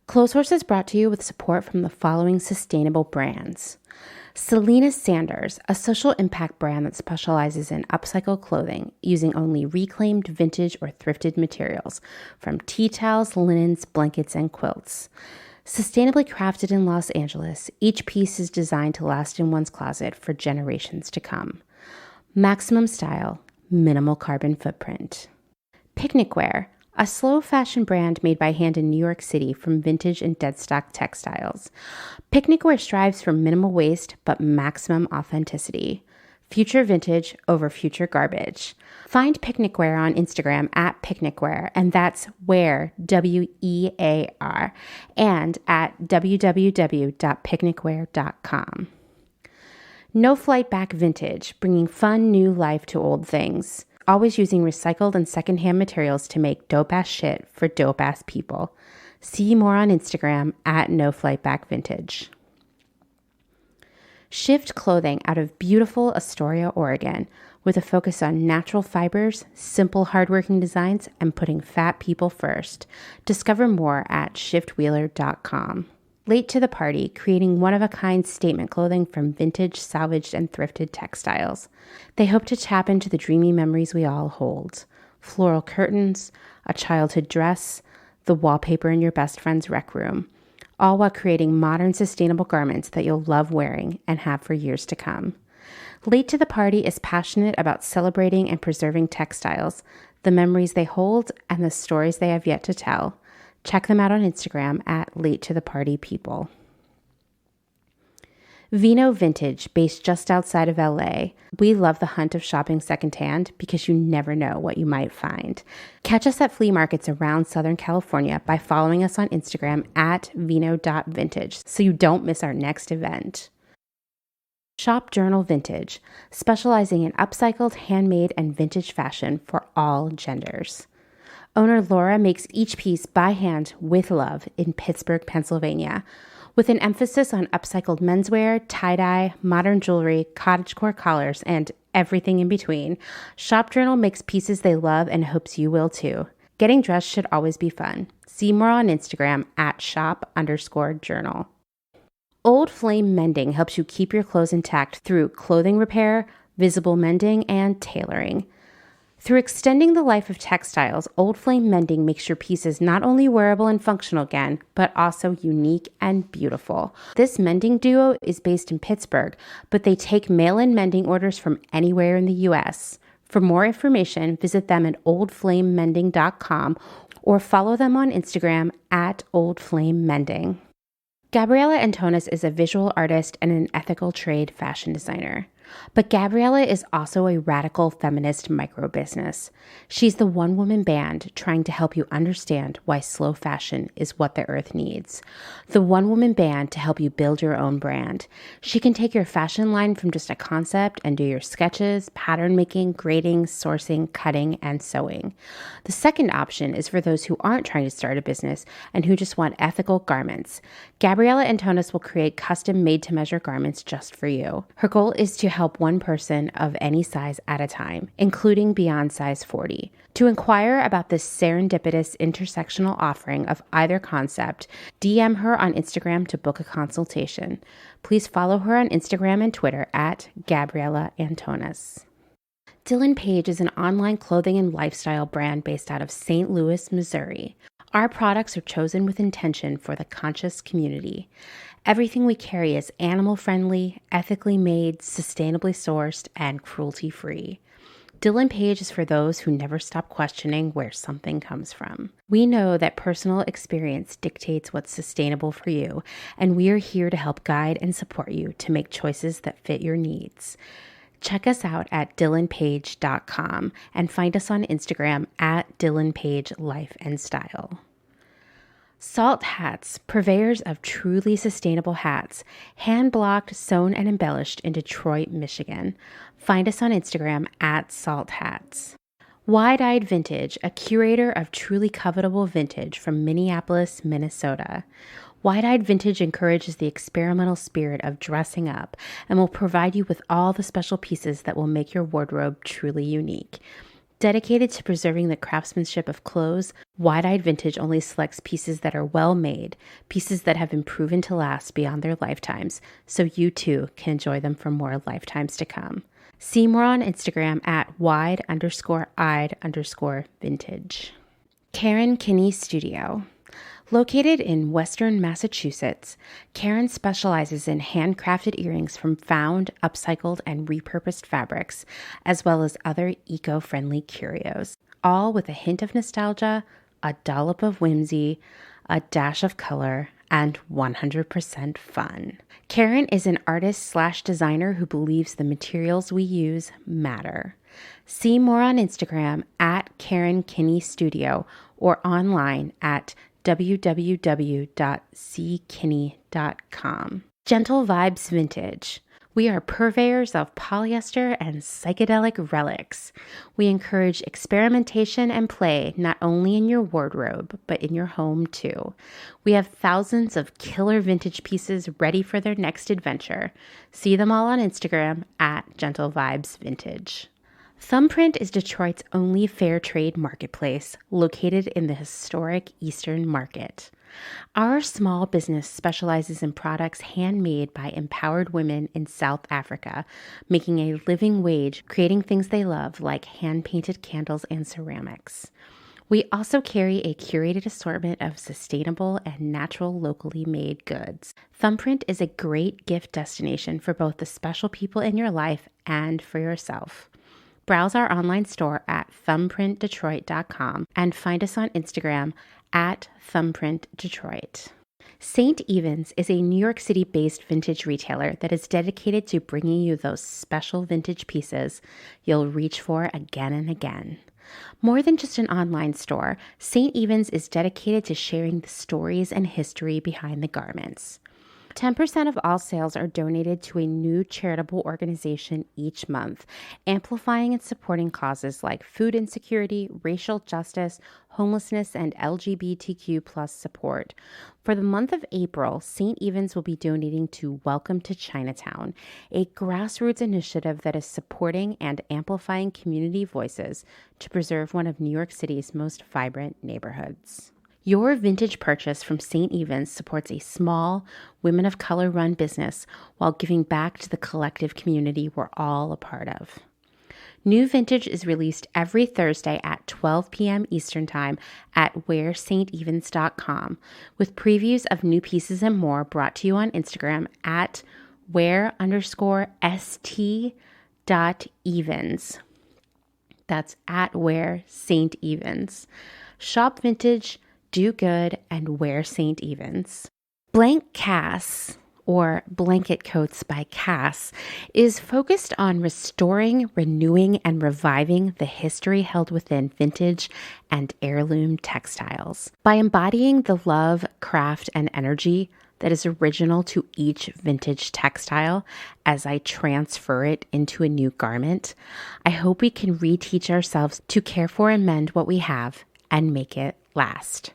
Clotheshorse is brought to you with support from the following sustainable brands. Selena Sanders, a social impact brand that specializes in upcycled clothing using only reclaimed, vintage, or thrifted materials from tea towels, linens, blankets, and quilts. Sustainably crafted in Los Angeles, each piece is designed to last in one's closet for generations to come. Maximum style, minimal carbon footprint. Picnic Wear, a slow fashion brand made by hand in New York City from vintage and deadstock textiles. Picnic Wear strives for minimal waste but maximum authenticity. Future vintage over future garbage. Find Picnic Wear on Instagram at Picnic Wear, and that's Wear, W-E-A-R, and at www.picnicwear.com. No Flight Back Vintage, bringing fun new life to old things. Always using recycled and secondhand materials to make dope-ass shit for dope-ass people. See more on Instagram at No Flight Back Vintage. Shift Clothing out of beautiful Astoria, Oregon, with a focus on natural fibers, simple hardworking designs, and putting fat people first. Discover more at shiftwheeler.com. Late to the Party, creating one-of-a-kind statement clothing from vintage, salvaged, and thrifted textiles. They hope to tap into the dreamy memories we all hold. Floral curtains, a childhood dress, the wallpaper in your best friend's rec room, all while creating modern, sustainable garments that you'll love wearing and have for years to come. Late to the Party is passionate about celebrating and preserving textiles, the memories they hold, and the stories they have yet to tell. Check them out on Instagram at Late to the Party People. Vino Vintage, based just outside of LA. We love the hunt of shopping secondhand because you never know what you might find. Catch us at flea markets around Southern California by following us on Instagram at vino.vintage so you don't miss our next event. Shop Journal Vintage, specializing in upcycled, handmade, and vintage fashion for all genders. Owner Laura makes each piece by hand with love in Pittsburgh, Pennsylvania, with an emphasis on upcycled menswear, tie-dye, modern jewelry, cottagecore collars, and everything in between. Shop Journal makes pieces they love and hopes you will too. Getting dressed should always be fun. See more on Instagram at shop_journal. Old Flame Mending helps you keep your clothes intact through clothing repair, visible mending, and tailoring. Through extending the life of textiles, Old Flame Mending makes your pieces not only wearable and functional again, but also unique and beautiful. This mending duo is based in Pittsburgh, but they take mail-in mending orders from anywhere in the U.S. For more information, visit them at oldflamemending.com or follow them on Instagram at oldflamemending. Gabriella Antonis is a visual artist and an ethical trade fashion designer. But Gabriella is also a radical feminist micro-business. She's the one-woman band trying to help you understand why slow fashion is what the earth needs. The one-woman band to help you build your own brand. She can take your fashion line from just a concept and do your sketches, pattern making, grading, sourcing, cutting, and sewing. The second option is for those who aren't trying to start a business and who just want ethical garments. Gabriella Antonis will create custom made-to-measure garments just for you. Her goal is to help one person of any size at a time, including beyond size 40. To inquire about this serendipitous intersectional offering of either concept, DM her on Instagram to book a consultation. Please follow her on Instagram and Twitter at Gabriella Antonis. Dylan Page is an online clothing and lifestyle brand based out of St. Louis, Missouri. Our products are chosen with intention for the conscious community. Everything we carry is animal-friendly, ethically made, sustainably sourced, and cruelty-free. Dylan Page is for those who never stop questioning where something comes from. We know that personal experience dictates what's sustainable for you, and we are here to help guide and support you to make choices that fit your needs. Check us out at dylanpage.com and find us on Instagram at dylanpagelife&style. Salt Hats, purveyors of truly sustainable hats, hand-blocked, sewn, and embellished in Detroit, Michigan. Find us on Instagram at Salt Hats. Wide-Eyed Vintage, a curator of truly covetable vintage from Minneapolis, Minnesota. Wide-Eyed Vintage encourages the experimental spirit of dressing up and will provide you with all the special pieces that will make your wardrobe truly unique. Dedicated to preserving the craftsmanship of clothes, Wide-Eyed Vintage only selects pieces that are well made, pieces that have been proven to last beyond their lifetimes, so you too can enjoy them for more lifetimes to come. See more on Instagram at wide_eyed_vintage. Karen Kinney Studio. Located in Western Massachusetts, Karen specializes in handcrafted earrings from found, upcycled, and repurposed fabrics, as well as other eco-friendly curios, all with a hint of nostalgia, a dollop of whimsy, a dash of color, and 100% fun. Karen is an artist/designer who believes the materials we use matter. See more on Instagram at Karen Kinney Studio or online at www.ckinney.com. Gentle Vibes Vintage. We are purveyors of polyester and psychedelic relics. We encourage experimentation and play not only in your wardrobe, but in your home too. We have thousands of killer vintage pieces ready for their next adventure. See them all on Instagram at Gentle Vibes Vintage. Thumbprint is Detroit's only fair trade marketplace located in the historic Eastern Market. Our small business specializes in products handmade by empowered women in South Africa, making a living wage, creating things they love like hand-painted candles and ceramics. We also carry a curated assortment of sustainable and natural locally made goods. Thumbprint is a great gift destination for both the special people in your life and for yourself. Browse our online store at thumbprintdetroit.com and find us on Instagram at thumbprintdetroit. St. Evens is a New York City-based vintage retailer that is dedicated to bringing you those special vintage pieces you'll reach for again and again. More than just an online store, St. Evens is dedicated to sharing the stories and history behind the garments. 10% of all sales are donated to a new charitable organization each month, amplifying and supporting causes like food insecurity, racial justice, homelessness, and LGBTQ+ support. For the month of April, St. Evens will be donating to Welcome to Chinatown, a grassroots initiative that is supporting and amplifying community voices to preserve one of New York City's most vibrant neighborhoods. Your vintage purchase from St. Evens supports a small, women of color run business while giving back to the collective community we're all a part of. New vintage is released every Thursday at 12 p.m. Eastern Time at wearstevens.com, with previews of new pieces and more brought to you on Instagram at wear_st.evens. That's at Wear St. Evens. Shop vintage, do good, and wear St. Evens. Blank Cass, or Blanket Coats by Cass, is focused on restoring, renewing, and reviving the history held within vintage and heirloom textiles. By embodying the love, craft, and energy that is original to each vintage textile as I transfer it into a new garment, I hope we can reteach ourselves to care for and mend what we have and make it last.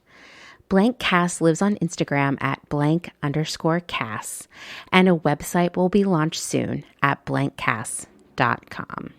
Blank Cass lives on Instagram at _Cass, and a website will be launched soon at blankcass.com.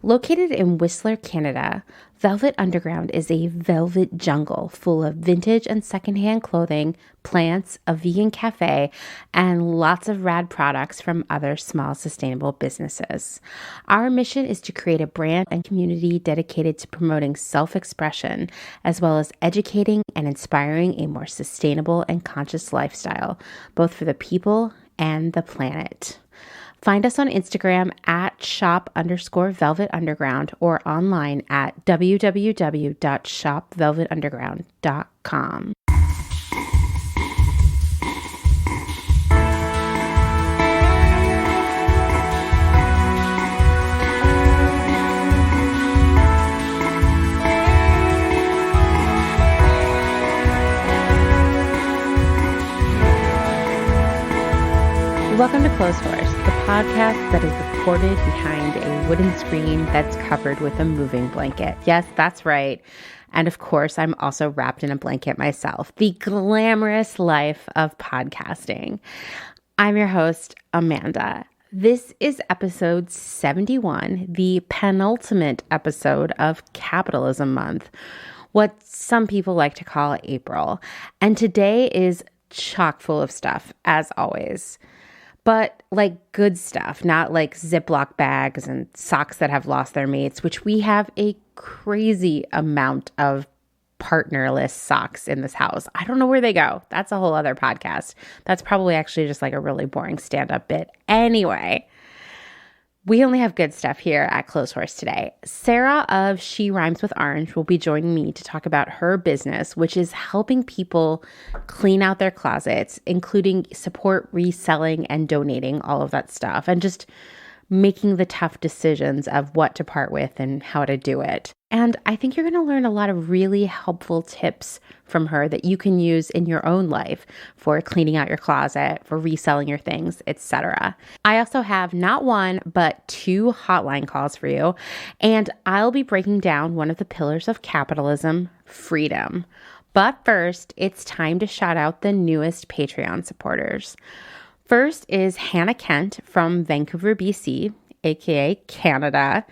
Located in Whistler, Canada, Velvet Underground is a velvet jungle full of vintage and secondhand clothing, plants, a vegan cafe, and lots of rad products from other small sustainable businesses. Our mission is to create a brand and community dedicated to promoting self-expression, as well as educating and inspiring a more sustainable and conscious lifestyle, both for the people and the planet. Find us on Instagram at shop_velvetunderground or online at www.shopvelvetunderground.com. Welcome to Clotheshorse, the podcast that is recorded behind a wooden screen that's covered with a moving blanket. Yes, that's right. And of course, I'm also wrapped in a blanket myself. The glamorous life of podcasting. I'm your host, Amanda. This is episode 71, the penultimate episode of Capitalism Month, what some people like to call April. And today is chock full of stuff, as always. But like good stuff, not like Ziploc bags and socks that have lost their mates, which we have a crazy amount of partnerless socks in this house. I don't know where they go. That's a whole other podcast. That's probably actually just like a really boring stand-up bit. Anyway, we only have good stuff here at Clotheshorse today. Sara of She Rhymes with Orange will be joining me to talk about her business, which is helping people clean out their closets, including support reselling and donating all of that stuff, and just making the tough decisions of what to part with and how to do it. And I think you're going to learn a lot of really helpful tips from her that you can use in your own life for cleaning out your closet, for reselling your things, etc. I also have not one, but 2 hotline calls for you. And I'll be breaking down one of the pillars of capitalism, freedom. But first, it's time to shout out the newest Patreon supporters. First is Hannah Kent from Vancouver, BC, aka Canada.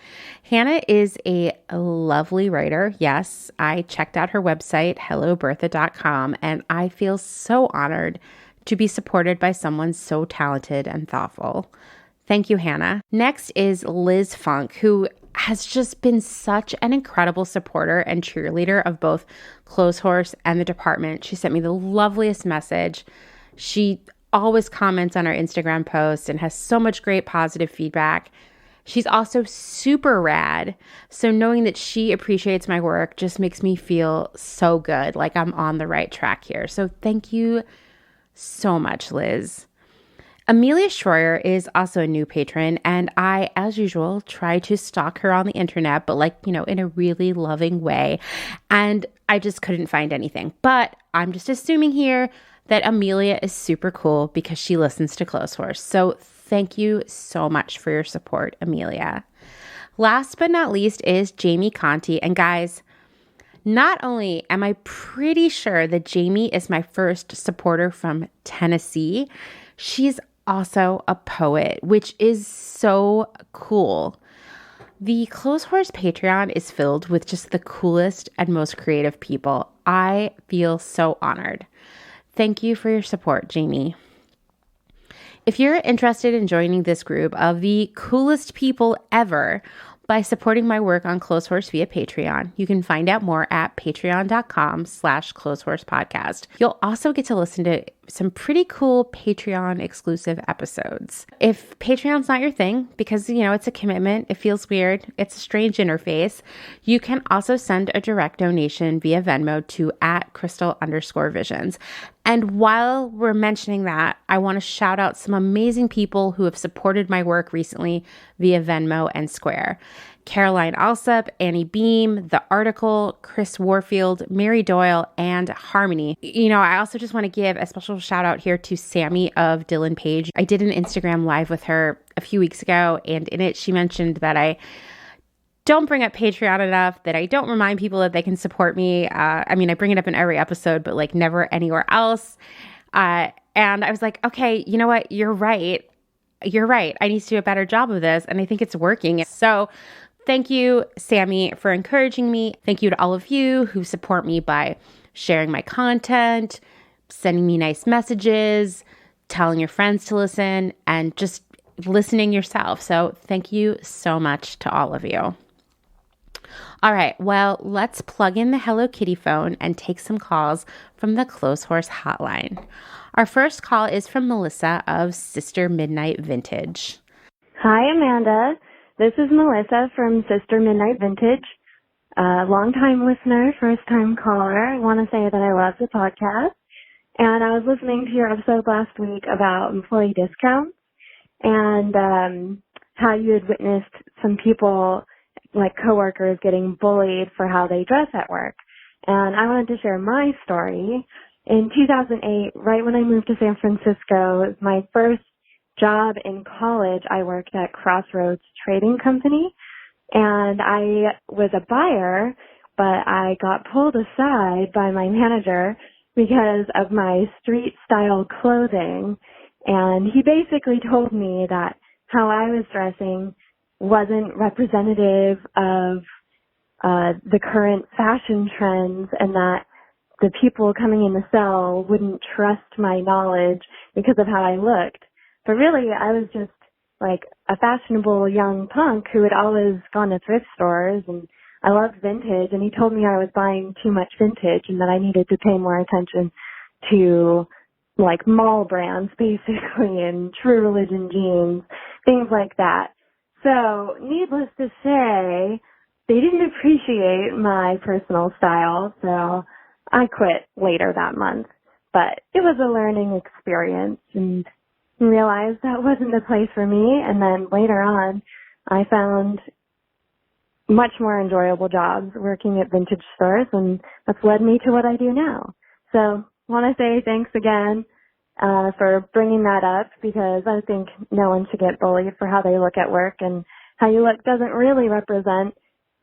Hannah is a lovely writer. Yes, I checked out her website, hellobertha.com, and I feel so honored to be supported by someone so talented and thoughtful. Thank you, Hannah. Next is Liz Funk, who has just been such an incredible supporter and cheerleader of both Clotheshorse and the department. She sent me the loveliest message. She always comments on our Instagram posts and has so much great positive feedback. She's also super rad. So knowing that she appreciates my work just makes me feel so good, like I'm on the right track here. So thank you so much, Liz. Amelia Schroyer is also a new patron, and I, as usual, try to stalk her on the internet, but in a really loving way. And I just couldn't find anything. But I'm just assuming here that Amelia is super cool because she listens to Clotheshorse. So thank you so much for your support, Amelia. Last but not least is Jamie Conte. And guys, not only am I pretty sure that Jamie is my first supporter from Tennessee, she's also a poet, which is so cool. The Clotheshorse Patreon is filled with just the coolest and most creative people. I feel so honored. Thank you for your support, Jamie. If you're interested in joining this group of the coolest people ever by supporting my work on Clotheshorse via Patreon, you can find out more at patreon.com/clotheshorse-podcast. You'll also get to listen to some pretty cool Patreon exclusive episodes. If Patreon's not your thing, because, it's a commitment, it feels weird, it's a strange interface, you can also send a direct donation via Venmo to @crystal_visions. And while we're mentioning that, I want to shout out some amazing people who have supported my work recently via Venmo and Square. Caroline Alsop, Annie Beam, The Article, Chris Warfield, Mary Doyle, and Harmony. I also just want to give a special shout out here to Sammy of Dylan Page. I did an Instagram live with her a few weeks ago, and in it she mentioned that I don't bring up Patreon enough, that I don't remind people that they can support me. I bring it up in every episode, but never anywhere else. And I was like, okay, you know what? You're right. I need to do a better job of this. And I think it's working. So thank you, Sammy, for encouraging me. Thank you to all of you who support me by sharing my content, sending me nice messages, telling your friends to listen, and just listening yourself. So thank you so much to all of you. All right, well, let's plug in the Hello Kitty phone and take some calls from the Clotheshorse hotline. Our first call is from Melissa of Sister Midnight Vintage. Hi, Amanda. This is Melissa from Sister Midnight Vintage. Long-time listener, first-time caller. I want to say that I love the podcast. And I was listening to your episode last week about employee discounts and how you had witnessed some people, like coworkers, getting bullied for how they dress at work. And I wanted to share my story. In 2008, right when I moved to San Francisco, my first job in college, I worked at Crossroads Trading Company, and I was a buyer, but I got pulled aside by my manager because of my street style clothing. And he basically told me that how I was dressing wasn't representative of the current fashion trends, and that the people coming in the cell wouldn't trust my knowledge because of how I looked. But really, I was just like a fashionable young punk who had always gone to thrift stores, and I loved vintage, and he told me I was buying too much vintage and that I needed to pay more attention to like mall brands basically, and True Religion jeans, things like that. So needless to say, they didn't appreciate my personal style, so I quit later that month. But it was a learning experience and realized that wasn't the place for me. And then later on, I found much more enjoyable jobs working at vintage stores, and that's led me to what I do now. So I want to say thanks again for bringing that up, because I think no one should get bullied for how they look at work, and how you look doesn't really represent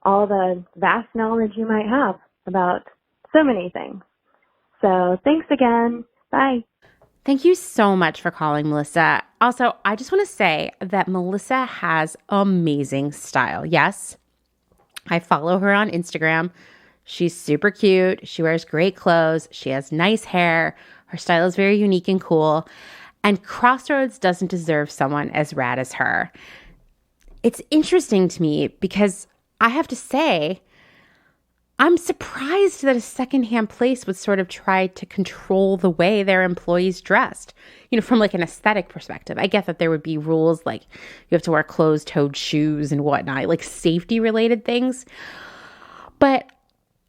all the vast knowledge you might have about so many things. So thanks again. Bye. Thank you so much for calling, Melissa. Also, I just want to say that Melissa has amazing style. Yes, I follow her on Instagram. She's super cute. She wears great clothes. She has nice hair. Her style is very unique and cool. And Crossroads doesn't deserve someone as rad as her. It's interesting to me because I have to say, I'm surprised that a secondhand place would sort of try to control the way their employees dressed, from like an aesthetic perspective. I get that there would be rules like you have to wear closed-toed shoes and whatnot, like safety-related things. But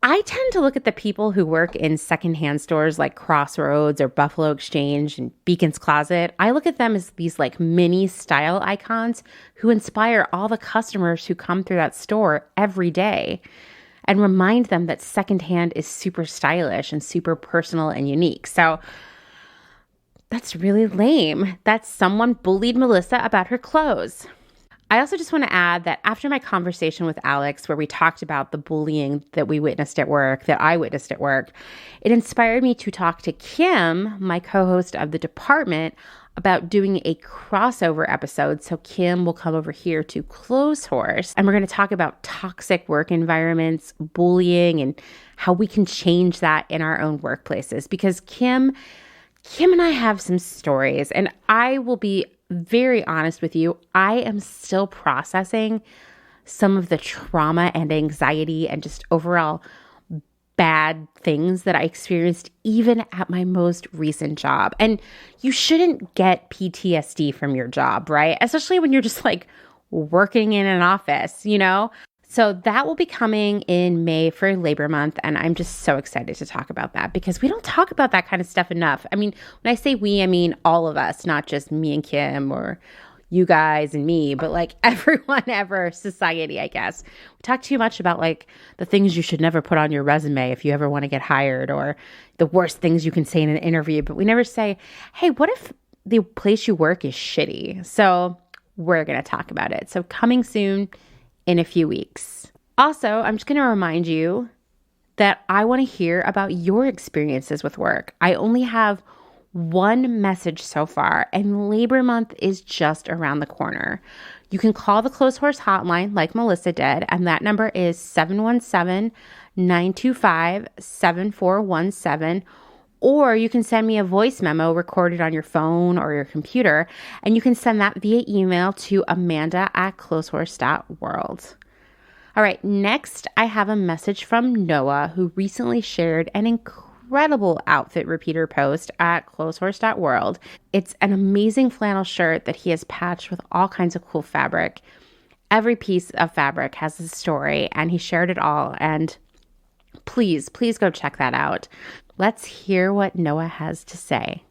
I tend to look at the people who work in secondhand stores like Crossroads or Buffalo Exchange and Beacon's Closet. I look at them as these like mini style icons who inspire all the customers who come through that store every day, and remind them that secondhand is super stylish and super personal and unique. So that's really lame that someone bullied Melissa about her clothes. I also just want to add that after my conversation with Alex, where we talked about the bullying that we witnessed at work, that I witnessed at work, it inspired me to talk to Kim, my co-host of the department, about doing a crossover episode. So Kim will come over here to Clotheshorse, and we're going to talk about toxic work environments, bullying, and how we can change that in our own workplaces. Because Kim and I have some stories, and I will be very honest with you, I am still processing some of the trauma and anxiety and just overall bad things that I experienced even at my most recent job. And you shouldn't get PTSD from your job, right? Especially when you're just like working in an office, So that will be coming in May for Labor Month, and I'm just so excited to talk about that because we don't talk about that kind of stuff enough. I mean, when I say we, I mean all of us, not just me and Kim or you guys and me, but like everyone ever, society, I guess. We talk too much about like the things you should never put on your resume if you ever want to get hired, or the worst things you can say in an interview, but we never say, hey, what if the place you work is shitty? So we're going to talk about it. So coming soon in a few weeks. Also, I'm just going to remind you that I want to hear about your experiences with work. I only have one message so far, and Labor Month is just around the corner. You can call the Clotheshorse hotline like Melissa did, and that number is 717-925-7417, or you can send me a voice memo recorded on your phone or your computer, and you can send that via email to amanda@clotheshorse.world. All right, next I have a message from Noah, who recently shared an incredible outfit repeater post at clotheshorse.world. It's an amazing flannel shirt that he has patched with all kinds of cool fabric. Every piece of fabric has a story, and he shared it all, and please go check that out. Let's hear what Noah has to say.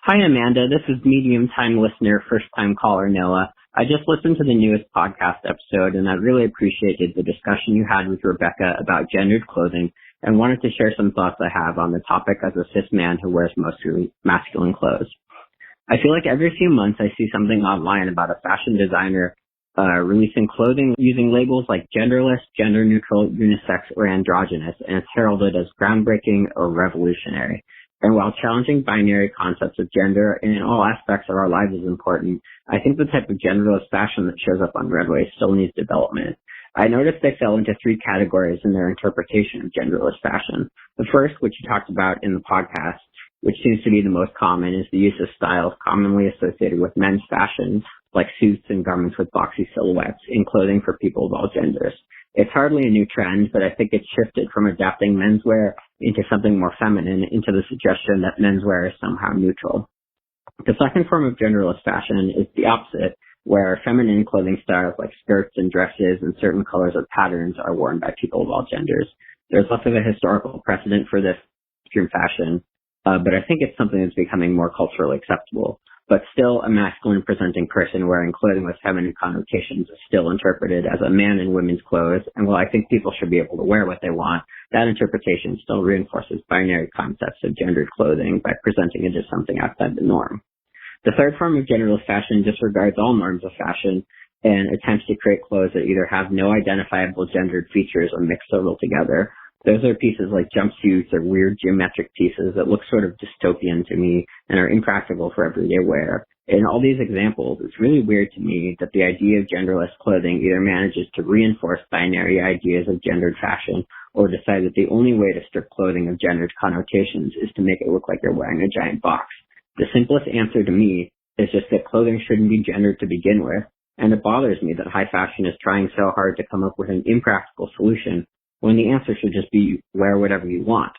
Hi, Amanda. This is medium-time listener, first-time caller Noah. I just listened to the newest podcast episode, and I really appreciated the discussion you had with Rebecca about gendered clothing, and wanted to share some thoughts I have on the topic as a cis man who wears mostly masculine clothes. I feel like every few months I see something online about a fashion designer releasing clothing using labels like genderless, gender-neutral, unisex, or androgynous, and it's heralded as groundbreaking or revolutionary. And while challenging binary concepts of gender in all aspects of our lives is important, I think the type of genderless fashion that shows up on runways still needs development. I noticed they fell into three categories in their interpretation of genderless fashion. The first, which you talked about in the podcast, which seems to be the most common, is the use of styles commonly associated with men's fashion, like suits and garments with boxy silhouettes, in clothing for people of all genders. It's hardly a new trend, but I think it's shifted from adapting menswear into something more feminine, into the suggestion that menswear is somehow neutral. The second form of genderless fashion is the opposite, where feminine clothing styles like skirts and dresses and certain colors or patterns are worn by people of all genders. There's less of a historical precedent for this in fashion, but I think it's something that's becoming more culturally acceptable. But still, a masculine presenting person wearing clothing with feminine connotations is still interpreted as a man in women's clothes, and while I think people should be able to wear what they want, that interpretation still reinforces binary concepts of gendered clothing by presenting it as something outside the norm. The third form of genderless fashion disregards all norms of fashion and attempts to create clothes that either have no identifiable gendered features or mix several together. Those are pieces like jumpsuits or weird geometric pieces that look sort of dystopian to me and are impractical for everyday wear. In all these examples, it's really weird to me that the idea of genderless clothing either manages to reinforce binary ideas of gendered fashion or decide that the only way to strip clothing of gendered connotations is to make it look like you're wearing a giant box. The simplest answer to me is just that clothing shouldn't be gendered to begin with, and it bothers me that high fashion is trying so hard to come up with an impractical solution when the answer should just be wear whatever you want.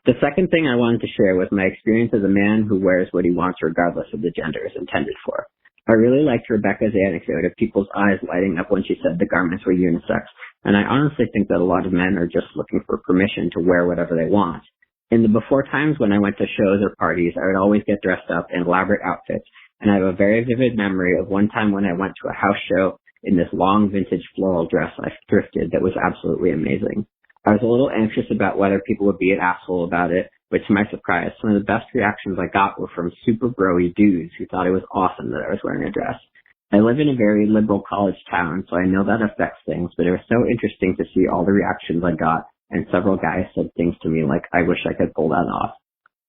The second thing I wanted to share was my experience as a man who wears what he wants regardless of the gender is intended for. I really liked Rebecca's anecdote of people's eyes lighting up when she said the garments were unisex, and I honestly think that a lot of men are just looking for permission to wear whatever they want. In the before times when I went to shows or parties, I would always get dressed up in elaborate outfits, and I have a very vivid memory of one time when I went to a house show in this long vintage floral dress I thrifted that was absolutely amazing. I was a little anxious about whether people would be an asshole about it, but to my surprise, some of the best reactions I got were from super broy dudes who thought it was awesome that I was wearing a dress. I live in a very liberal college town, so I know that affects things, but it was so interesting to see all the reactions I got, and several guys said things to me like, I wish I could pull that off.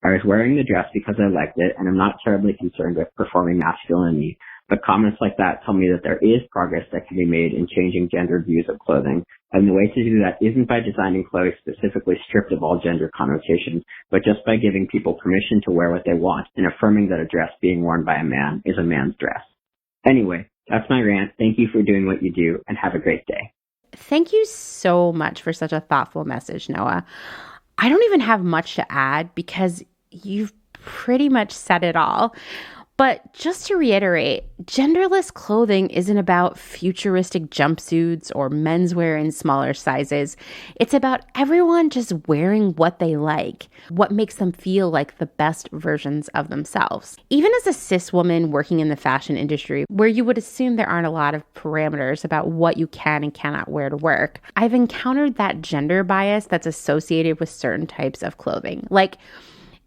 I was wearing the dress because I liked it, and I'm not terribly concerned with performing masculinity, but comments like that tell me that there is progress that can be made in changing gendered views of clothing, and the way to do that isn't by designing clothes specifically stripped of all gender connotations, but just by giving people permission to wear what they want and affirming that a dress being worn by a man is a man's dress. Anyway, that's my rant. Thank you for doing what you do, and have a great day. Thank you so much for such a thoughtful message, Noah. I don't even have much to add because you've pretty much said it all. But just to reiterate, genderless clothing isn't about futuristic jumpsuits or menswear in smaller sizes. It's about everyone just wearing what they like, what makes them feel like the best versions of themselves. Even as a cis woman working in the fashion industry, where you would assume there aren't a lot of parameters about what you can and cannot wear to work, I've encountered that gender bias that's associated with certain types of clothing. Like,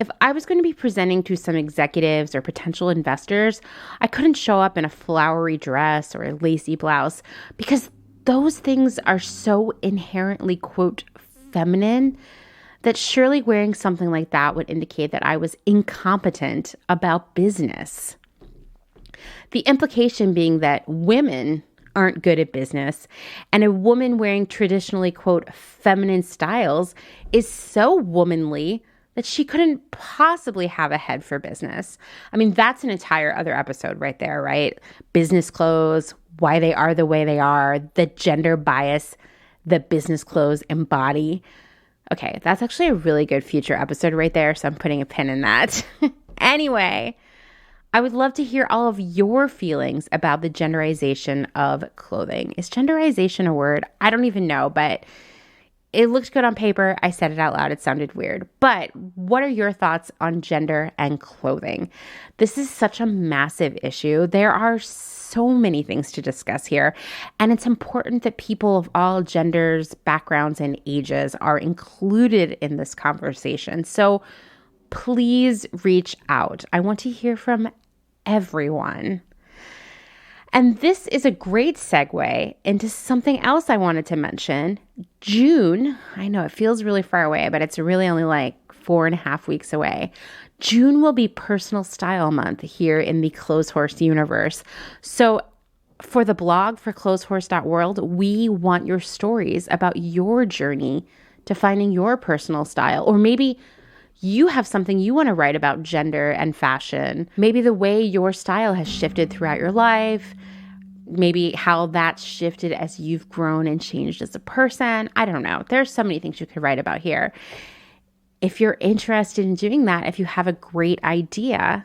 if I was going to be presenting to some executives or potential investors, I couldn't show up in a flowery dress or a lacy blouse because those things are so inherently, quote, feminine that surely wearing something like that would indicate that I was incompetent about business. The implication being that women aren't good at business, and a woman wearing traditionally, quote, feminine styles is so womanly that she couldn't possibly have a head for business. I mean, that's an entire other episode right there, right? Business clothes, why they are the way they are, the gender bias that business clothes embody. Okay, that's actually a really good future episode right there, so I'm putting a pin in that. Anyway, I would love to hear all of your feelings about the genderization of clothing. Is genderization a word? I don't even know, but it looked good on paper. I said it out loud. It sounded weird. But what are your thoughts on gender and clothing? This is such a massive issue. There are so many things to discuss here. And it's important that people of all genders, backgrounds, and ages are included in this conversation. So please reach out. I want to hear from everyone. And this is a great segue into something else I wanted to mention. June, I know it feels really far away, but it's really only like 4.5 weeks away. June will be Personal Style Month here in the Clotheshorse universe. So for the blog, for clotheshorse.world, we want your stories about your journey to finding your personal style. Or maybe you have something you want to write about gender and fashion. Maybe the way your style has shifted throughout your life. Maybe how that's shifted as you've grown and changed as a person. I don't know. There's so many things you could write about here. If you're interested in doing that, if you have a great idea,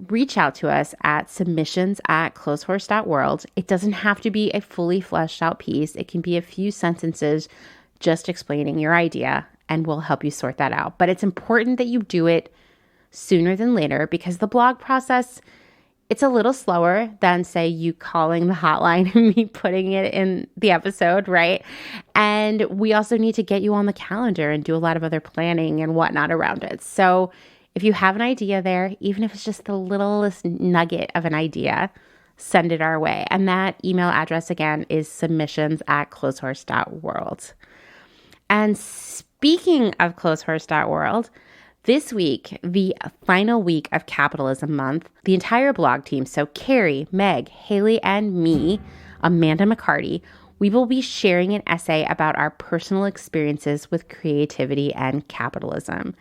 reach out to us at submissions@clotheshorse.world. It doesn't have to be a fully fleshed out piece. It can be a few sentences just explaining your idea, and we'll help you sort that out. But it's important that you do it sooner than later because the blog process, it's a little slower than, say, you calling the hotline and me putting it in the episode, right? And we also need to get you on the calendar and do a lot of other planning and whatnot around it. So if you have an idea there, even if it's just the littlest nugget of an idea, send it our way. And that email address, again, is submissions@clotheshorse.world. And speaking of clotheshorse.world, this week, the final week of Capitalism Month, the entire blog team, so Carrie, Meg, Haley, and me, Amanda McCarty, we will be sharing an essay about our personal experiences with creativity and capitalism.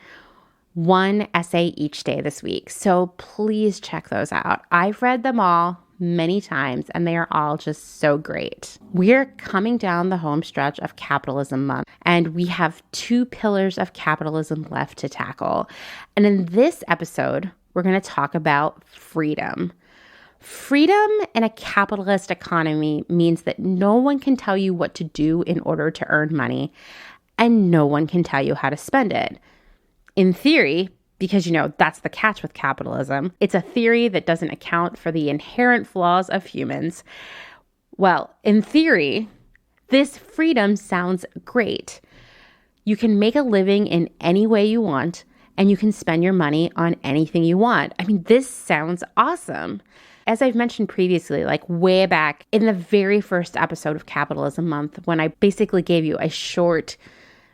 One essay each day this week. So please check those out. I've read them all many times, and they are all just so great. We're coming down the home stretch of Capitalism Month, and we have 2 pillars of capitalism left to tackle. And in this episode, we're going to talk about freedom. Freedom in a capitalist economy means that no one can tell you what to do in order to earn money, and no one can tell you how to spend it. In theory, because, that's the catch with capitalism. It's a theory that doesn't account for the inherent flaws of humans. Well, in theory, this freedom sounds great. You can make a living in any way you want, and you can spend your money on anything you want. I mean, this sounds awesome. As I've mentioned previously, like way back in the very first episode of Capitalism Month, when I basically gave you a short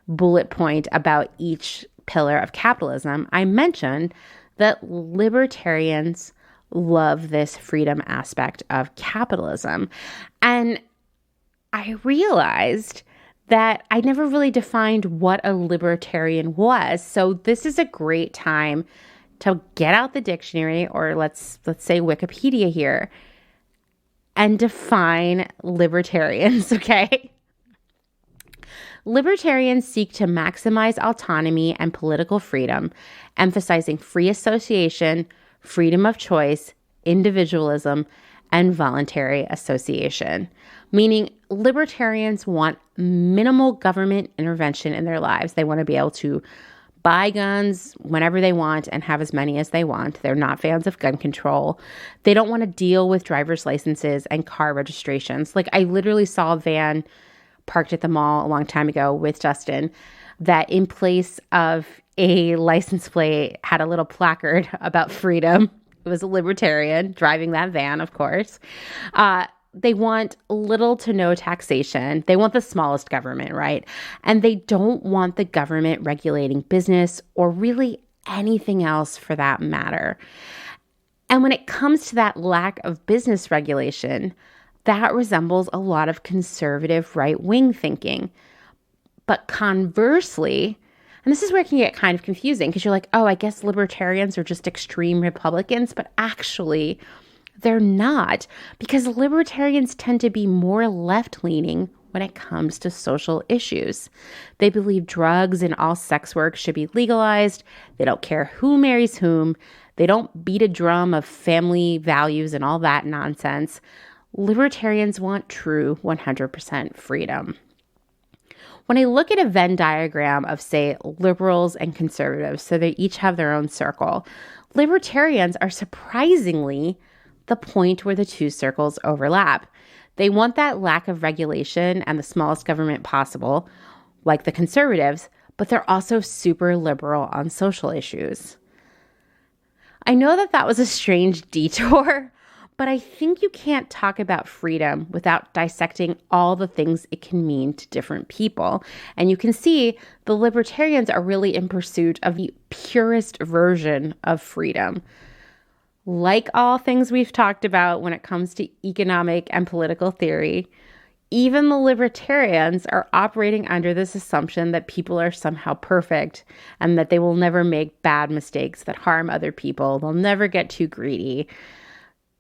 bullet point about each pillar of capitalism, I mentioned that libertarians love this freedom aspect of capitalism. And I realized that I never really defined what a libertarian was. So this is a great time to get out the dictionary, or let's say Wikipedia here, and define libertarians, okay? Libertarians seek to maximize autonomy and political freedom, emphasizing free association, freedom of choice, individualism, and voluntary association. Meaning libertarians want minimal government intervention in their lives. They want to be able to buy guns whenever they want and have as many as they want. They're not fans of gun control. They don't want to deal with driver's licenses and car registrations. Like, I literally saw a van parked at the mall a long time ago with Justin that in place of a license plate had a little placard about freedom. It was a libertarian driving that van, of course. They want little to no taxation. They want the smallest government, right? And they don't want the government regulating business or really anything else for that matter. And when it comes to that lack of business regulation, that resembles a lot of conservative right-wing thinking. But conversely, and this is where it can get kind of confusing because you're like, oh, I guess libertarians are just extreme Republicans, but actually they're not, because libertarians tend to be more left-leaning when it comes to social issues. They believe drugs and all sex work should be legalized. They don't care who marries whom. They don't beat a drum of family values and all that nonsense. Libertarians want true 100% freedom. When I look at a Venn diagram of, say, liberals and conservatives, so they each have their own circle, libertarians are surprisingly the point where the two circles overlap. They want that lack of regulation and the smallest government possible, like the conservatives, but they're also super liberal on social issues. I know that was a strange detour, But I think you can't talk about freedom without dissecting all the things it can mean to different people. And you can see the libertarians are really in pursuit of the purest version of freedom. Like all things we've talked about when it comes to economic and political theory, even the libertarians are operating under this assumption that people are somehow perfect and that they will never make bad mistakes that harm other people. They'll never get too greedy.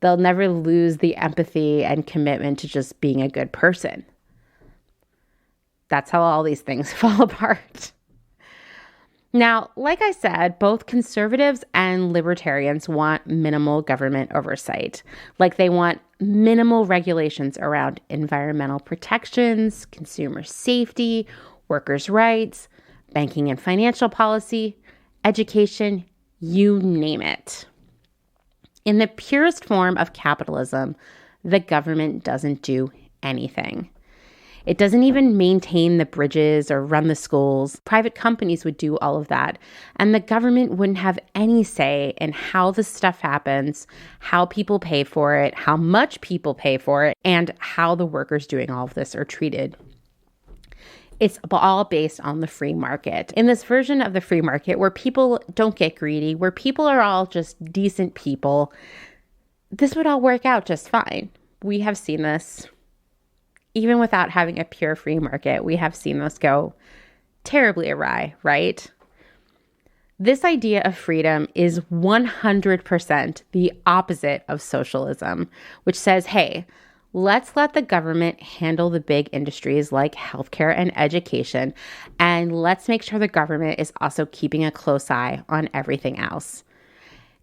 They'll never lose the empathy and commitment to just being a good person. That's how all these things fall apart. Now, like I said, both conservatives and libertarians want minimal government oversight. Like they want minimal regulations around environmental protections, consumer safety, workers' rights, banking and financial policy, education, you name it. In the purest form of capitalism, the government doesn't do anything. It doesn't even maintain the bridges or run the schools. Private companies would do all of that. And the government wouldn't have any say in how this stuff happens, how people pay for it, how much people pay for it, and how the workers doing all of this are treated. It's all based on the free market. In this version of the free market where people don't get greedy, where people are all just decent people, this would all work out just fine. We have seen this. Even without having a pure free market, we have seen this go terribly awry, right? This idea of freedom is 100% the opposite of socialism, which says, hey, let's let the government handle the big industries like healthcare and education, and let's make sure the government is also keeping a close eye on everything else.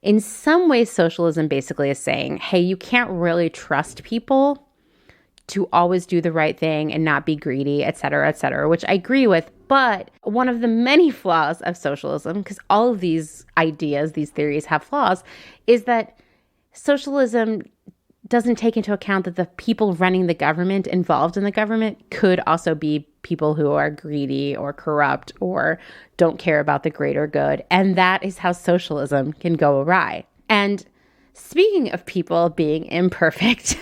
In some ways, socialism basically is saying, hey, you can't really trust people to always do the right thing and not be greedy, et cetera, which I agree with. But one of the many flaws of socialism, because all of these ideas, these theories have flaws, is that socialism doesn't take into account that the people running the government, involved in the government, could also be people who are greedy or corrupt or don't care about the greater good. And that is how socialism can go awry. And speaking of people being imperfect,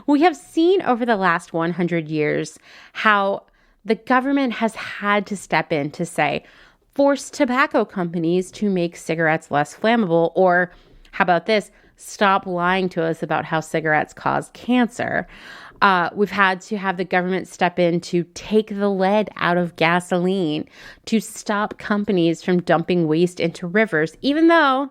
we have seen over the last 100 years how the government has had to step in to say, force tobacco companies to make cigarettes less flammable, or how about this? Stop lying to us about how cigarettes cause cancer. We've had to have the government step in to take the lead out of gasoline, to stop companies from dumping waste into rivers, even though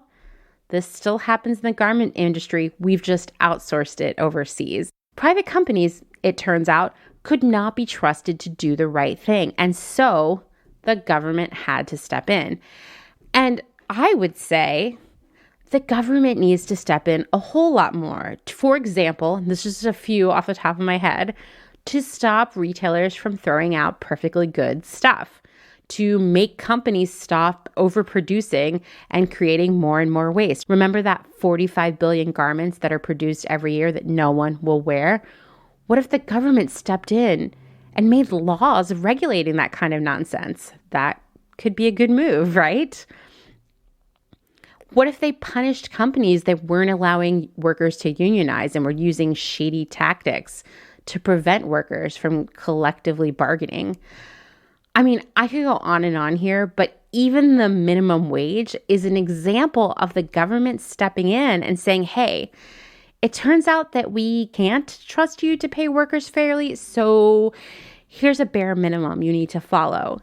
this still happens in the garment industry. We've just outsourced it overseas. Private companies, it turns out, could not be trusted to do the right thing. And so the government had to step in. And I would say the government needs to step in a whole lot more. For example, this is just a few off the top of my head, to stop retailers from throwing out perfectly good stuff, to make companies stop overproducing and creating more and more waste. Remember that 45 billion garments that are produced every year that no one will wear? What if the government stepped in and made laws regulating that kind of nonsense? That could be a good move, right? What if they punished companies that weren't allowing workers to unionize and were using shady tactics to prevent workers from collectively bargaining? I mean, I could go on and on here, but even the minimum wage is an example of the government stepping in and saying, hey, it turns out that we can't trust you to pay workers fairly, so here's a bare minimum you need to follow.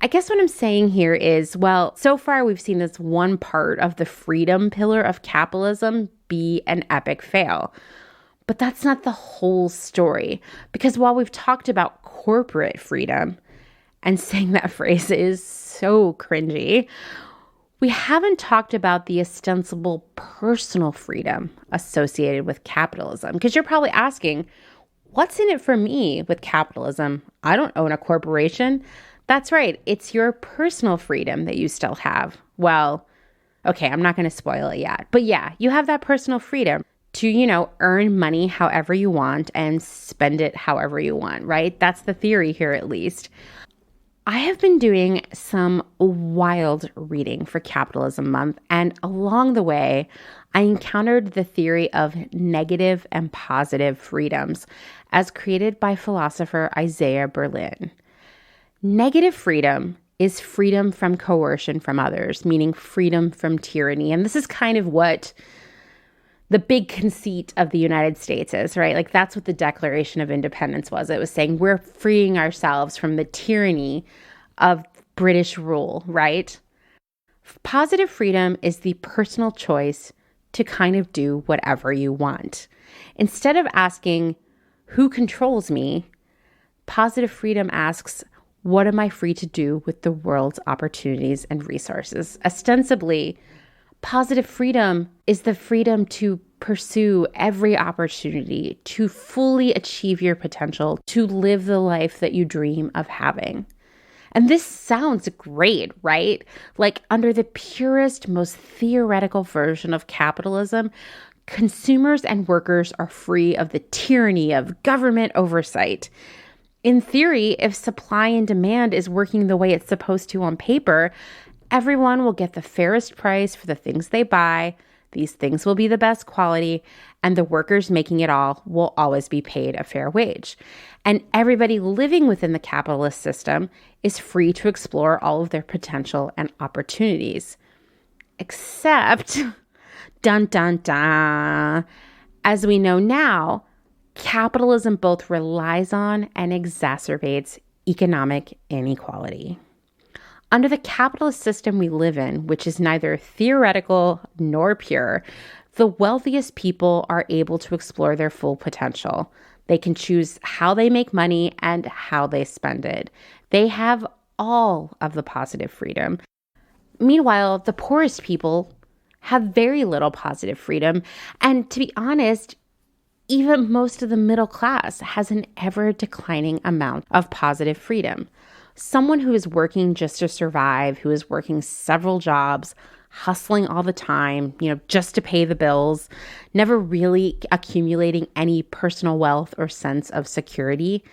I guess what I'm saying here is, well, so far we've seen this one part of the freedom pillar of capitalism be an epic fail. But that's not the whole story, because while we've talked about corporate freedom, and saying that phrase is so cringy, we haven't talked about the ostensible personal freedom associated with capitalism. Because you're probably asking, what's in it for me with capitalism? I don't own a corporation. That's right. It's your personal freedom that you still have. Well, okay, I'm not going to spoil it yet. But yeah, you have that personal freedom to, earn money however you want and spend it however you want, right? That's the theory here, at least. I have been doing some wild reading for Capitalism Month, and along the way, I encountered the theory of negative and positive freedoms as created by philosopher Isaiah Berlin. Negative freedom is freedom from coercion from others, meaning freedom from tyranny. And this is kind of what the big conceit of the United States is, right? Like that's what the Declaration of Independence was. It was saying we're freeing ourselves from the tyranny of British rule, right? Positive freedom is the personal choice to kind of do whatever you want. Instead of asking, who controls me? Positive freedom asks, what am I free to do with the world's opportunities and resources? Ostensibly, positive freedom is the freedom to pursue every opportunity, to fully achieve your potential, to live the life that you dream of having. And this sounds great, right? Like under the purest, most theoretical version of capitalism, consumers and workers are free of the tyranny of government oversight. In theory, if supply and demand is working the way it's supposed to on paper, everyone will get the fairest price for the things they buy. These things will be the best quality, and the workers making it all will always be paid a fair wage. And everybody living within the capitalist system is free to explore all of their potential and opportunities. Except, dun dun dun, as we know now, capitalism both relies on and exacerbates economic inequality. Under the capitalist system we live in, which is neither theoretical nor pure, the wealthiest people are able to explore their full potential. They can choose how they make money and how they spend it. They have all of the positive freedom. Meanwhile, the poorest people have very little positive freedom. And to be honest, even most of the middle class has an ever declining amount of positive freedom. Someone who is working just to survive, who is working several jobs, hustling all the time, just to pay the bills, never really accumulating any personal wealth or sense of security.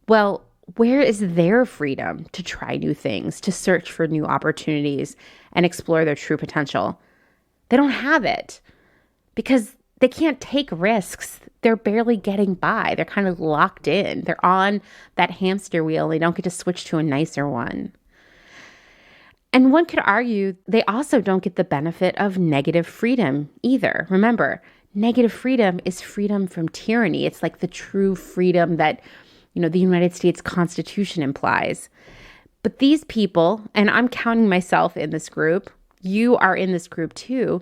Well, where is their freedom to try new things, to search for new opportunities and explore their true potential? They don't have it because they can't take risks. They're barely getting by. They're kind of locked in. They're on that hamster wheel. They don't get to switch to a nicer one. And one could argue they also don't get the benefit of negative freedom either. Remember, negative freedom is freedom from tyranny. It's like the true freedom that, the United States Constitution implies. But these people, and I'm counting myself in this group, you are in this group too,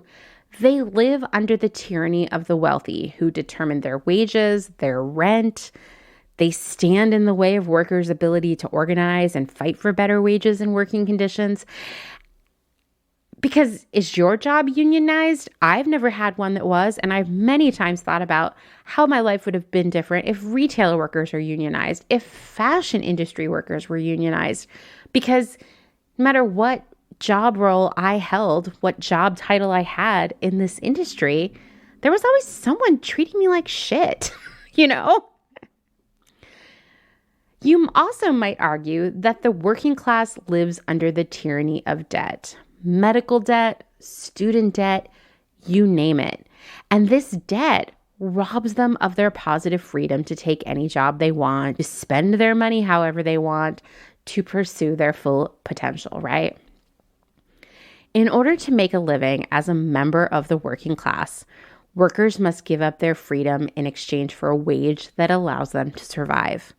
they live under the tyranny of the wealthy who determine their wages, their rent. They stand in the way of workers' ability to organize and fight for better wages and working conditions. Because is your job unionized? I've never had one that was, and I've many times thought about how my life would have been different if retail workers are unionized, if fashion industry workers were unionized. Because no matter what job role I held, what job title I had in this industry, there was always someone treating me like shit, You also might argue that the working class lives under the tyranny of debt. Medical debt, student debt, you name it. And this debt robs them of their positive freedom to take any job they want, to spend their money however they want, to pursue their full potential, right? In order to make a living as a member of the working class, workers must give up their freedom in exchange for a wage that allows them to survive.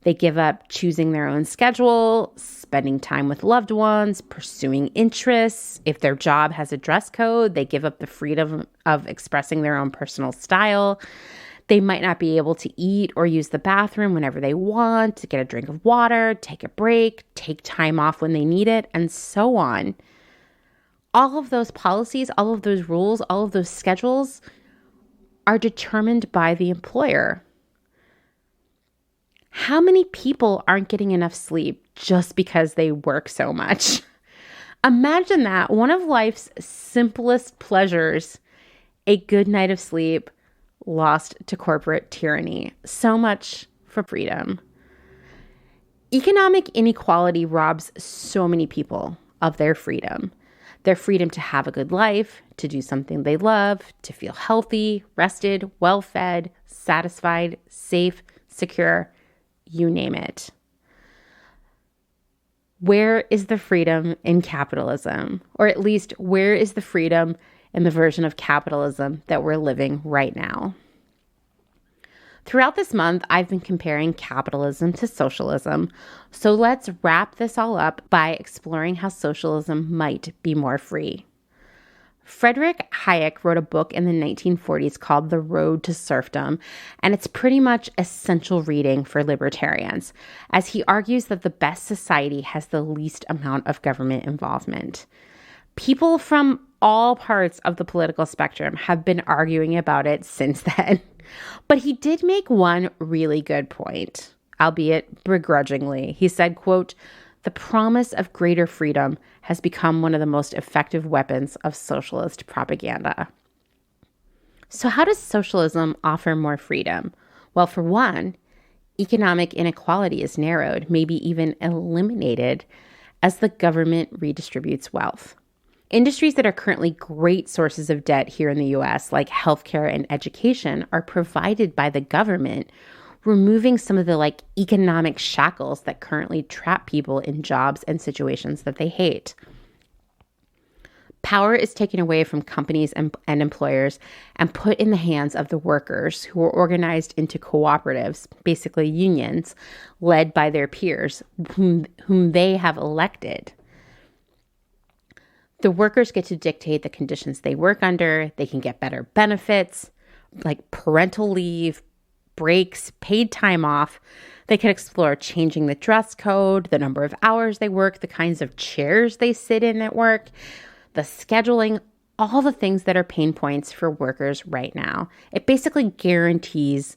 They give up choosing their own schedule, spending time with loved ones, pursuing interests. If their job has a dress code, they give up the freedom of expressing their own personal style. They might not be able to eat or use the bathroom whenever they want, to get a drink of water, take a break, take time off when they need it, and so on. All of those policies, all of those rules, all of those schedules are determined by the employer. How many people aren't getting enough sleep just because they work so much? Imagine that. One of life's simplest pleasures, a good night of sleep, lost to corporate tyranny. So much for freedom. Economic inequality robs so many people of their freedom to have a good life, to do something they love, to feel healthy, rested, well-fed, satisfied, safe, secure, you name it. Where is the freedom in capitalism? Or at least, where is the freedom in the version of capitalism that we're living right now? Throughout this month, I've been comparing capitalism to socialism. So let's wrap this all up by exploring how socialism might be more free. Friedrich Hayek wrote a book in the 1940s called The Road to Serfdom, and it's pretty much essential reading for libertarians, as he argues that the best society has the least amount of government involvement. People from all parts of the political spectrum have been arguing about it since then. But he did make one really good point, albeit begrudgingly. He said, quote, "The promise of greater freedom has become one of the most effective weapons of socialist propaganda." So how does socialism offer more freedom? Well, for one, economic inequality is narrowed, maybe even eliminated, as the government redistributes wealth. Industries that are currently great sources of debt here in the US, like healthcare and education, are provided by the government, removing some of the economic shackles that currently trap people in jobs and situations that they hate. Power is taken away from companies and employers and put in the hands of the workers, who are organized into cooperatives, basically unions, led by their peers, whom they have elected. The workers get to dictate the conditions they work under. They can get better benefits, like parental leave, breaks, paid time off. They can explore changing the dress code, the number of hours they work, the kinds of chairs they sit in at work, the scheduling, all the things that are pain points for workers right now. It basically guarantees,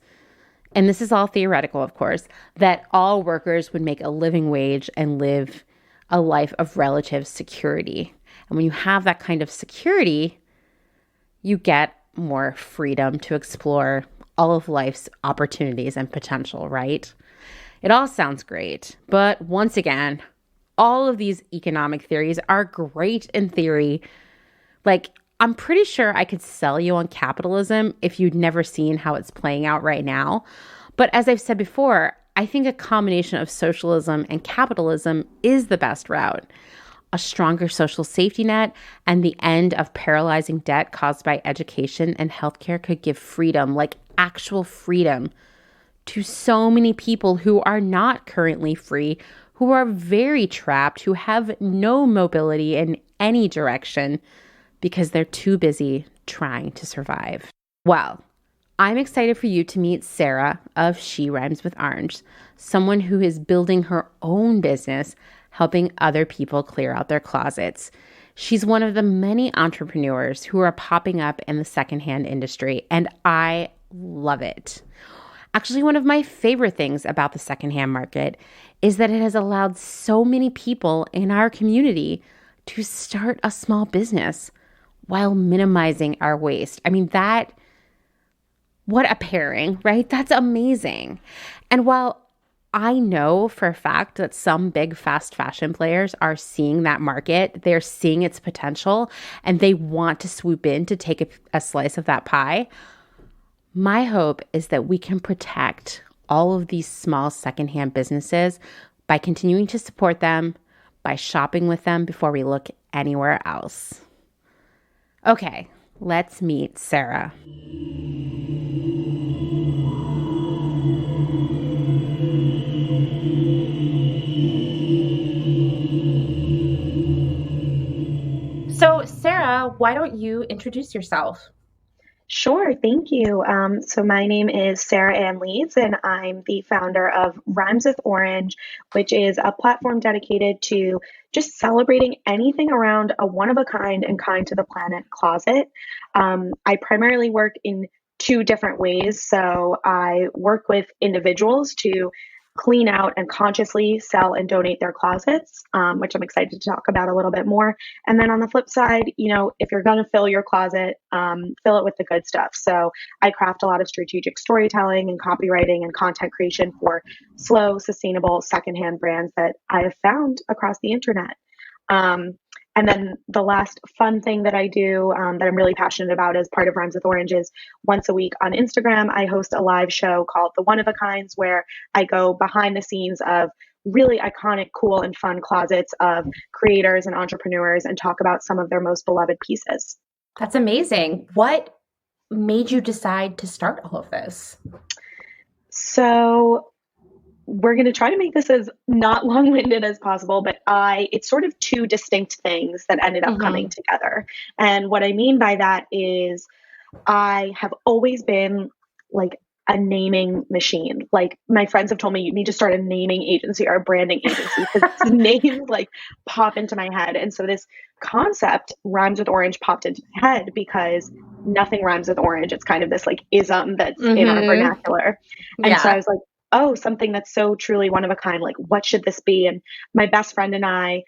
and this is all theoretical, of course, that all workers would make a living wage and live a life of relative security. And when you have that kind of security, you get more freedom to explore all of life's opportunities and potential, right? It all sounds great. But once again, all of these economic theories are great in theory. I'm pretty sure I could sell you on capitalism if you'd never seen how it's playing out right now. But as I've said before, I think a combination of socialism and capitalism is the best route. A stronger social safety net and the end of paralyzing debt caused by education and healthcare could give freedom, actual freedom, to so many people who are not currently free, who are very trapped, who have no mobility in any direction because they're too busy trying to survive. Well, I'm excited for you to meet Sara of She Rhymes with Orange, someone who is building her own business, helping other people clear out their closets. She's one of the many entrepreneurs who are popping up in the secondhand industry, and I love it. Actually, one of my favorite things about the secondhand market is that it has allowed so many people in our community to start a small business while minimizing our waste. I mean, what a pairing, right? That's amazing. And while I know for a fact that some big fast fashion players are seeing that market, they're seeing its potential, and they want to swoop in to take a slice of that pie, my hope is that we can protect all of these small secondhand businesses by continuing to support them, by shopping with them before we look anywhere else. Okay, let's meet Sara. So, Sara, why don't you introduce yourself? Sure, thank you. So my name is Sara Ann Leeds, and I'm the founder of Rhymes with Orange, which is a platform dedicated to just celebrating anything around a one-of-a-kind and kind to the planet closet. I primarily work in two different ways. So I work with individuals to clean out and consciously sell and donate their closets, which I'm excited to talk about a little bit more. And then on the flip side, if you're going to fill your closet, fill it with the good stuff. So I craft a lot of strategic storytelling and copywriting and content creation for slow, sustainable secondhand brands that I have found across the internet. And then the last fun thing that I do that I'm really passionate about as part of Rhymes with Orange is once a week on Instagram, I host a live show called The One of a Kinds, where I go behind the scenes of really iconic, cool, and fun closets of creators and entrepreneurs and talk about some of their most beloved pieces. That's amazing. What made you decide to start all of this? So we're going to try to make this as not long-winded as possible, but it's sort of two distinct things that ended up coming together. And what I mean by that is I have always been like a naming machine. Like my friends have told me you need to start a naming agency or a branding agency because names like pop into my head. And so this concept, Rhymes with Orange, popped into my head because nothing rhymes with orange. It's kind of this like ism that's in our vernacular. And so I was like, oh, something that's so truly one of a kind. Like, what should this be? And my best friend and I,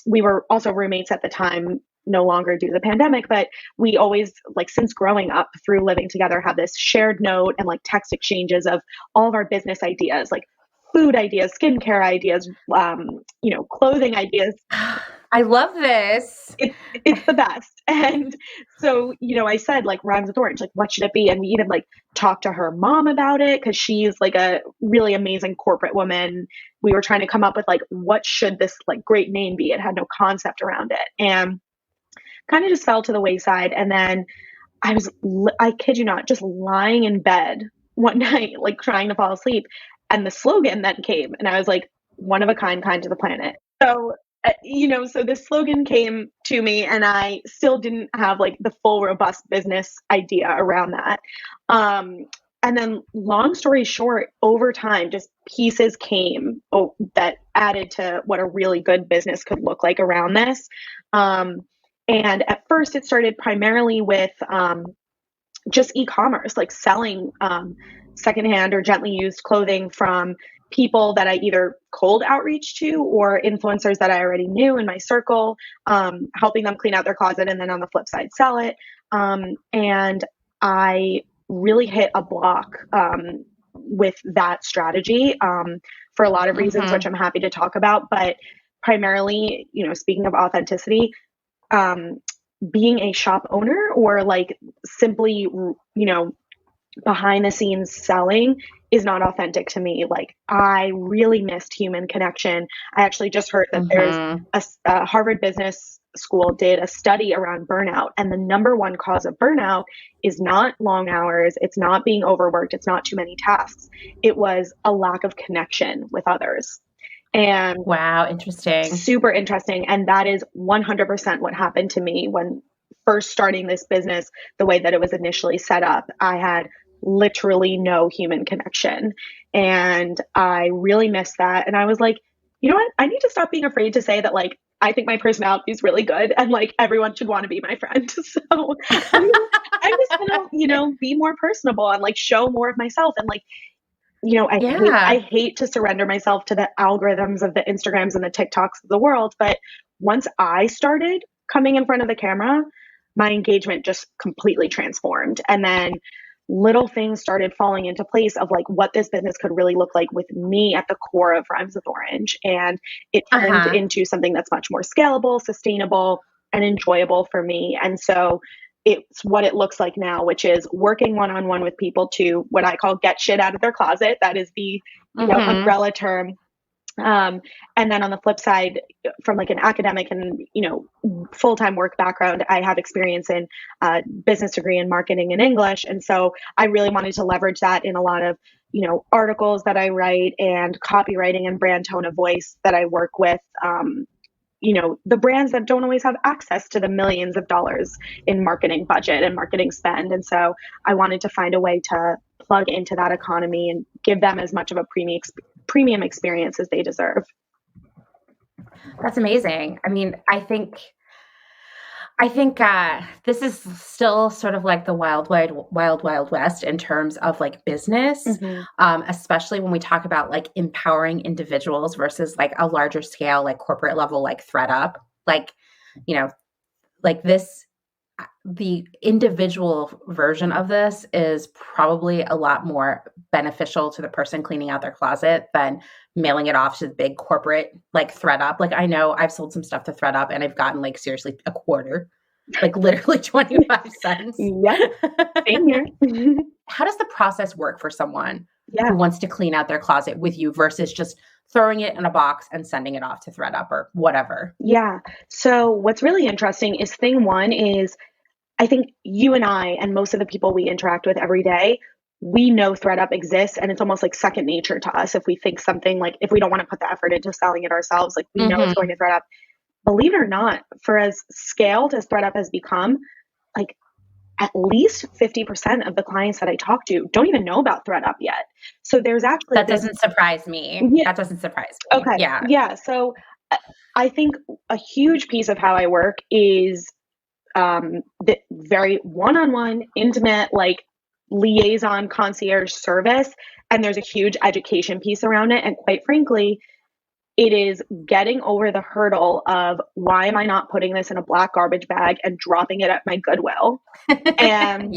we were also roommates at the time, no longer due to the pandemic, but we always, like, since growing up through living together, have this shared note and like text exchanges of all of our business ideas, like food ideas, skincare ideas, clothing ideas. I love this. It's the best. And so, I said like Rhymes with Orange, like what should it be? And we even like talked to her mom about it because she's like a really amazing corporate woman. We were trying to come up with like, what should this like great name be? It had no concept around it and kind of just fell to the wayside. And then I kid you not, just lying in bed one night, like trying to fall asleep. And the slogan then came and I was like, one of a kind to the planet. So so this slogan came to me and I still didn't have like the full robust business idea around that. And then long story short, over time, just pieces came that added to what a really good business could look like around this. And at first it started primarily with just e-commerce, like selling secondhand or gently used clothing from people that I either cold outreach to or influencers that I already knew in my circle, helping them clean out their closet and then on the flip side, sell it. And I really hit a block with that strategy for a lot of reasons, which I'm happy to talk about. But primarily, speaking of authenticity, being a shop owner or like simply, behind the scenes selling is not authentic to me. Like I really missed human connection. I actually just heard that there's a Harvard Business School did a study around burnout, and the number one cause of burnout is not long hours. It's not being overworked. It's not too many tasks. It was a lack of connection with others. And wow, interesting. Super interesting. And that is 100% what happened to me when first starting this business, the way that it was initially set up. I had literally no human connection. And I really missed that. And I was like, you know what? I need to stop being afraid to say that, like, I think my personality is really good and like everyone should want to be my friend. So I'm just gonna, be more personable and like show more of myself. And like, I hate to surrender myself to the algorithms of the Instagrams and the TikToks of the world. But once I started coming in front of the camera, my engagement just completely transformed. And then little things started falling into place of like what this business could really look like with me at the core of Rhymes with Orange. And it turned into something that's much more scalable, sustainable, and enjoyable for me. And so it's what it looks like now, which is working one-on-one with people to what I call get shit out of their closet. That is the umbrella term. And then on the flip side, from like an academic and, full-time work background, I have experience in business degree in marketing and English. And so I really wanted to leverage that in a lot of, articles that I write and copywriting and brand tone of voice that I work with, the brands that don't always have access to the millions of dollars in marketing budget and marketing spend. And so I wanted to find a way to plug into that economy and give them as much of a premium experience as they deserve. That's amazing. I mean, I think I think this is still sort of like the wild, wild west in terms of like business, especially when we talk about like empowering individuals versus like a larger scale, like corporate level, like ThreadUp, like, you know, like this, the individual version of this is probably a lot more beneficial to the person cleaning out their closet than mailing it off to the big corporate like ThreadUp. Like I know I've sold some stuff to ThreadUp and I've gotten like seriously a quarter, like literally 25 cents. Yep. Same here. How does the process work for someone Yeah. who wants to clean out their closet with you versus just throwing it in a box and sending it off to ThreadUp or whatever? Yeah. So what's really interesting is thing one is I think you and I and most of the people we interact with every day, we know ThreadUp exists and it's almost like second nature to us. If we think something like, if we don't want to put the effort into selling it ourselves, like we know it's going to ThreadUp. Believe it or not, for as scaled as ThreadUp has become, like at least 50% of the clients that I talk to don't even know about ThreadUp yet. So there's actually doesn't surprise me. Yeah. That doesn't surprise me. Okay. Yeah. Yeah. So I think a huge piece of how I work is the very one-on-one, intimate, like liaison concierge service. And there's a huge education piece around it. And quite frankly, it is getting over the hurdle of why am I not putting this in a black garbage bag and dropping it at my Goodwill? And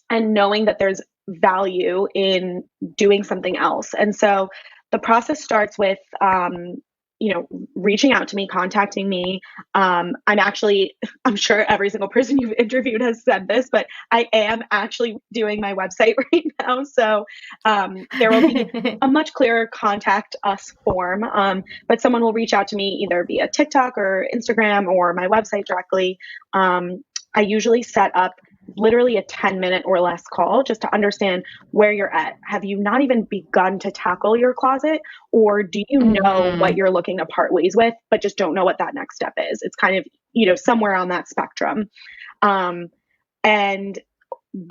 and knowing that there's value in doing something else. And so the process starts with reaching out to me, contacting me. I'm sure every single person you've interviewed has said this, but I am actually doing my website right now. So there will be a much clearer contact us form, but someone will reach out to me either via TikTok or Instagram or my website directly. I usually set up literally a 10-minute or less call just to understand where you're at. Have you not even begun to tackle your closet, or do you know what you're looking to part ways with, but just don't know what that next step is? It's kind of, somewhere on that spectrum. And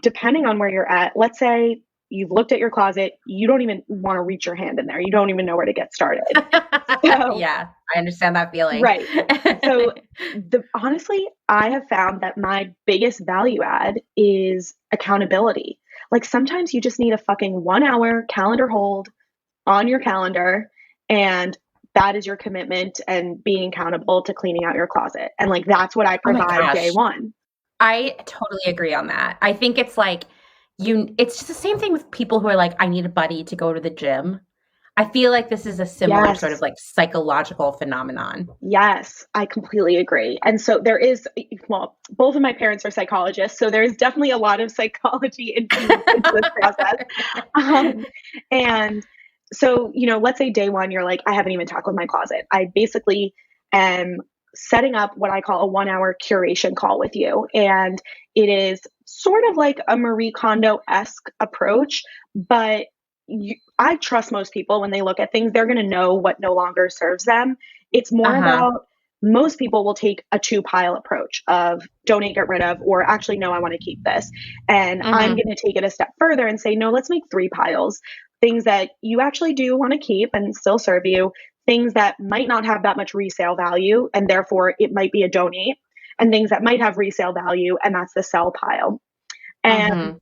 depending on where you're at, let's say you've looked at your closet, you don't even want to reach your hand in there. You don't even know where to get started. So, yeah, I understand that feeling. Right. So honestly, I have found that my biggest value add is accountability. Like sometimes you just need a fucking 1 hour calendar hold on your calendar, and that is your commitment and being accountable to cleaning out your closet. And like, that's what I provide day one. I totally agree on that. I think it's like, it's just the same thing with people who are like, I need a buddy to go to the gym. I feel like this is a similar sort of like psychological phenomenon. Yes, I completely agree. And so there is, both of my parents are psychologists, so there's definitely a lot of psychology into this process. And so, let's say day one, you're like, I haven't even tackled my closet. I basically am setting up what I call a 1 hour curation call with you. And it is sort of like a Marie Kondo-esque approach, but I trust most people when they look at things, they're going to know what no longer serves them. It's more about, most people will take a 2-pile approach of donate, get rid of, or actually, no, I want to keep this. And I'm going to take it a step further and say, no, let's make 3 piles. Things that you actually do want to keep and still serve you, things that might not have that much resale value, and therefore it might be a donate, and things that might have resale value, and that's the sell pile. And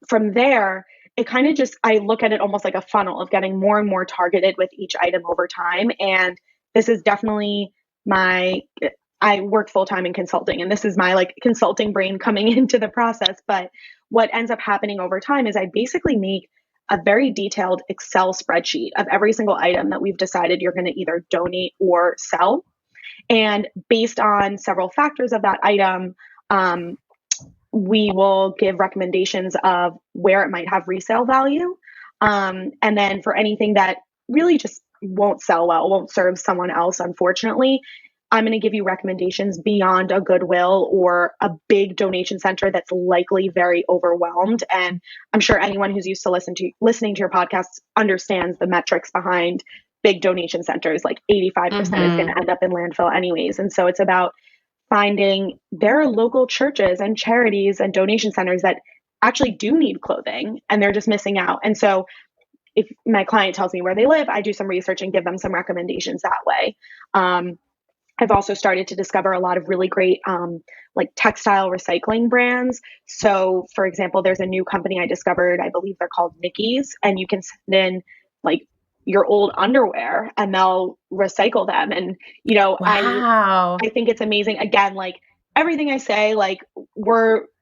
from there, it kind of just, I look at it almost like a funnel of getting more and more targeted with each item over time. And this is definitely I work full-time in consulting, and this is my like consulting brain coming into the process. But what ends up happening over time is I basically make a very detailed Excel spreadsheet of every single item that we've decided you're going to either donate or sell. And based on several factors of that item, we will give recommendations of where it might have resale value. And then for anything that really just won't sell well, won't serve someone else, unfortunately, I'm going to give you recommendations beyond a Goodwill or a big donation center that's likely very overwhelmed. And I'm sure anyone who's used to listening to your podcasts understands the metrics behind big donation centers. Like 85% is going to end up in landfill anyways. And so it's about finding there are local churches and charities and donation centers that actually do need clothing and they're just missing out. And so if my client tells me where they live, I do some research and give them some recommendations that way. I've also started to discover a lot of really great like textile recycling brands. So, for example, there's a new company I discovered. I believe they're called Nikki's, and you can send in like your old underwear and they'll recycle them. And Wow. I think it's amazing. Again, like everything I say, like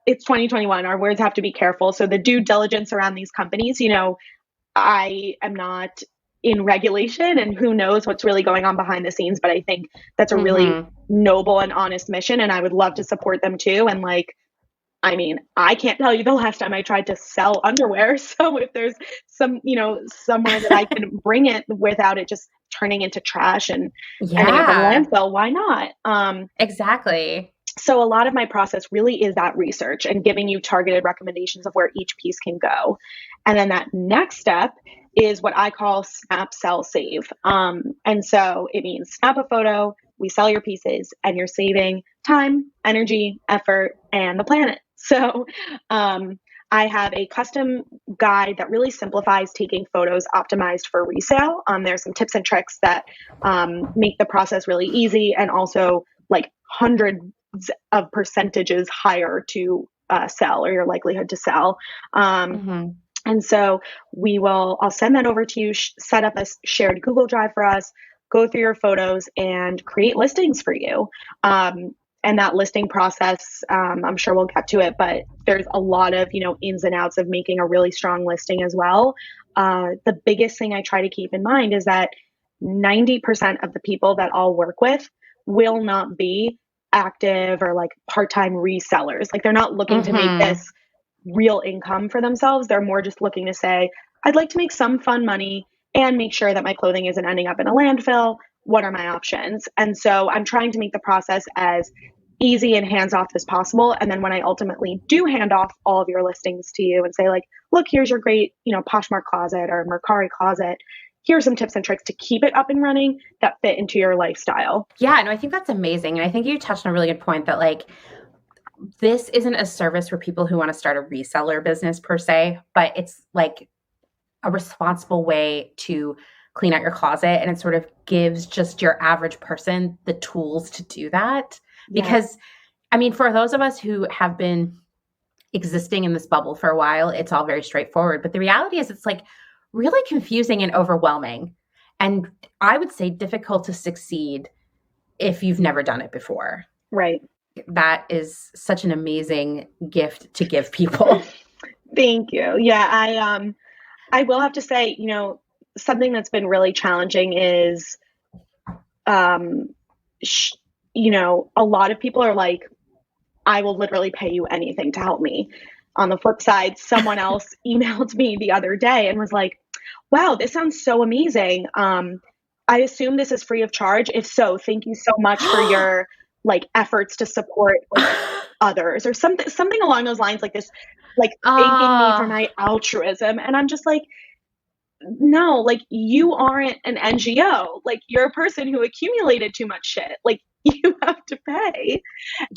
it's 2021. Our words have to be careful. So the due diligence around these companies, I am not in regulation and who knows what's really going on behind the scenes. But I think that's a really noble and honest mission. And I would love to support them too. And like, I mean, I can't tell you the last time I tried to sell underwear. So if there's somewhere that I can bring it without it just turning into trash and ending up in a landfill, why not? Exactly. So a lot of my process really is that research and giving you targeted recommendations of where each piece can go. And then that next step is what I call snap, sell, save. And so it means snap a photo, we sell your pieces, and you're saving time, energy, effort, and the planet. So I have a custom guide that really simplifies taking photos optimized for resale. There's some tips and tricks that make the process really easy and also like hundreds of percentages higher to sell or your likelihood to sell. And so I'll send that over to you, set up a shared Google Drive for us, go through your photos and create listings for you. And that listing process, I'm sure we'll get to it, but there's a lot of, ins and outs of making a really strong listing as well. The biggest thing I try to keep in mind is that 90% of the people that I'll work with will not be active or like part-time resellers. Like they're not looking to make this real income for themselves. They're more just looking to say, I'd like to make some fun money and make sure that my clothing isn't ending up in a landfill. What are my options? And so I'm trying to make the process as easy and hands-off as possible. And then when I ultimately do hand off all of your listings to you and say like, look, here's your great, Poshmark closet or Mercari closet. Here's some tips and tricks to keep it up and running that fit into your lifestyle. Yeah, no, I think that's amazing. And I think you touched on a really good point that like, this isn't a service for people who want to start a reseller business per se, but it's like a responsible way to clean out your closet. And it sort of gives just your average person the tools to do that. Because, I mean, for those of us who have been existing in this bubble for a while, it's all very straightforward. But the reality is it's like really confusing and overwhelming. And I would say difficult to succeed if you've never done it before. Right. That is such an amazing gift to give people. Thank you. Yeah, I will have to say, something that's been really challenging is, a lot of people are like, I will literally pay you anything to help me. On the flip side, someone else emailed me the other day and was like, wow, this sounds so amazing. I assume this is free of charge. If so, thank you so much for your like efforts to support like, others or something along those lines, like this, like thanking me for my altruism. And I'm just like, no, like you aren't an NGO. Like you're a person who accumulated too much shit. Like you have to pay.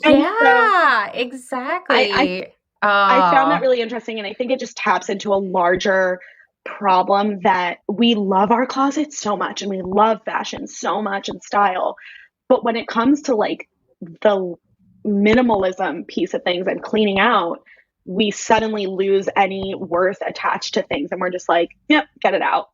And yeah, exactly. I found that really interesting. And I think it just taps into a larger problem that we love our closets so much and we love fashion so much and style. But when it comes to like the minimalism piece of things and cleaning out, we suddenly lose any worth attached to things. And we're just like, yep, get it out.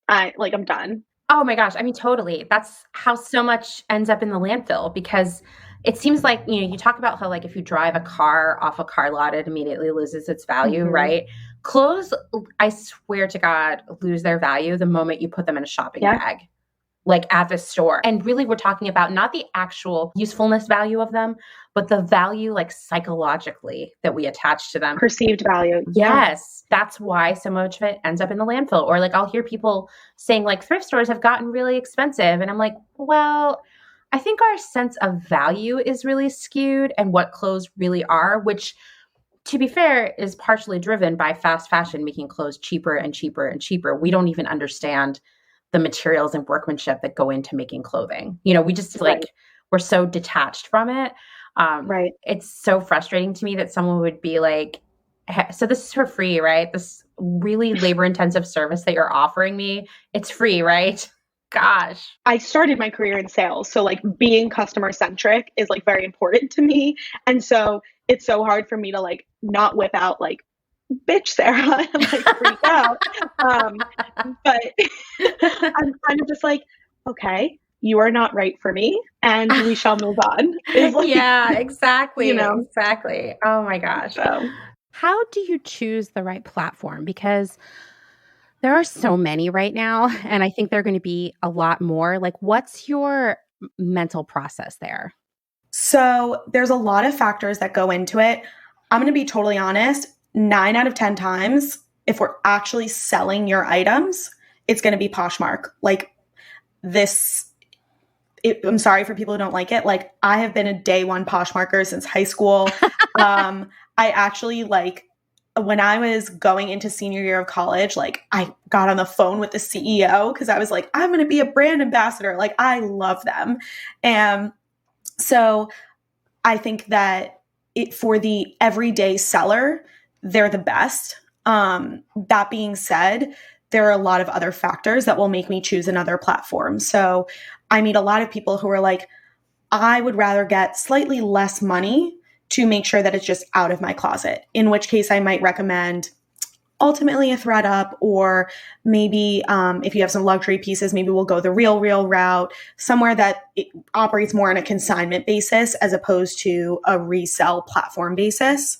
I'm done. Oh my gosh. I mean, totally. That's how so much ends up in the landfill because it seems like, you talk about how like if you drive a car off a car lot, it immediately loses its value, right? Clothes, I swear to God, lose their value the moment you put them in a shopping bag. Like at the store. And really we're talking about not the actual usefulness value of them, but the value like psychologically that we attach to them. Perceived value. Yes. That's why so much of it ends up in the landfill. Or like I'll hear people saying like thrift stores have gotten really expensive. And I'm like, well, I think our sense of value is really skewed and what clothes really are, which to be fair is partially driven by fast fashion making clothes cheaper and cheaper and cheaper. We don't even understand the materials and workmanship that go into making clothing. We just like, we're so detached from it. Right. It's so frustrating to me that someone would be like, so this is for free, right? This really labor intensive service that you're offering me, it's free, right? gosh. I started my career in sales. So like being customer centric is like very important to me. And so it's so hard for me to like not whip out like, bitch, Sarah, and like freak out. But I'm kind of just like, okay, you are not right for me and we shall move on. Is like, yeah, exactly. you know, exactly. Oh my gosh. so. How do you choose the right platform? Because there are so many right now, and I think there are going to be a lot more. Like, what's your mental process there? So there's a lot of factors that go into it. I'm going to be totally honest. 9 out of 10 times, if we're actually selling your items, it's going to be Poshmark. Like this, I'm sorry for people who don't like it. Like I have been a day one Poshmarker since high school. I actually like when I was going into senior year of college, like I got on the phone with the CEO because I was like, I'm going to be a brand ambassador. Like I love them. And so I think that for the everyday seller, they're the best. That being said, there are a lot of other factors that will make me choose another platform. So I meet a lot of people who are like, I would rather get slightly less money to make sure that it's just out of my closet, in which case I might recommend ultimately a ThredUp, or maybe if you have some luxury pieces, maybe we'll go the Real route, somewhere that it operates more on a consignment basis as opposed to a resell platform basis.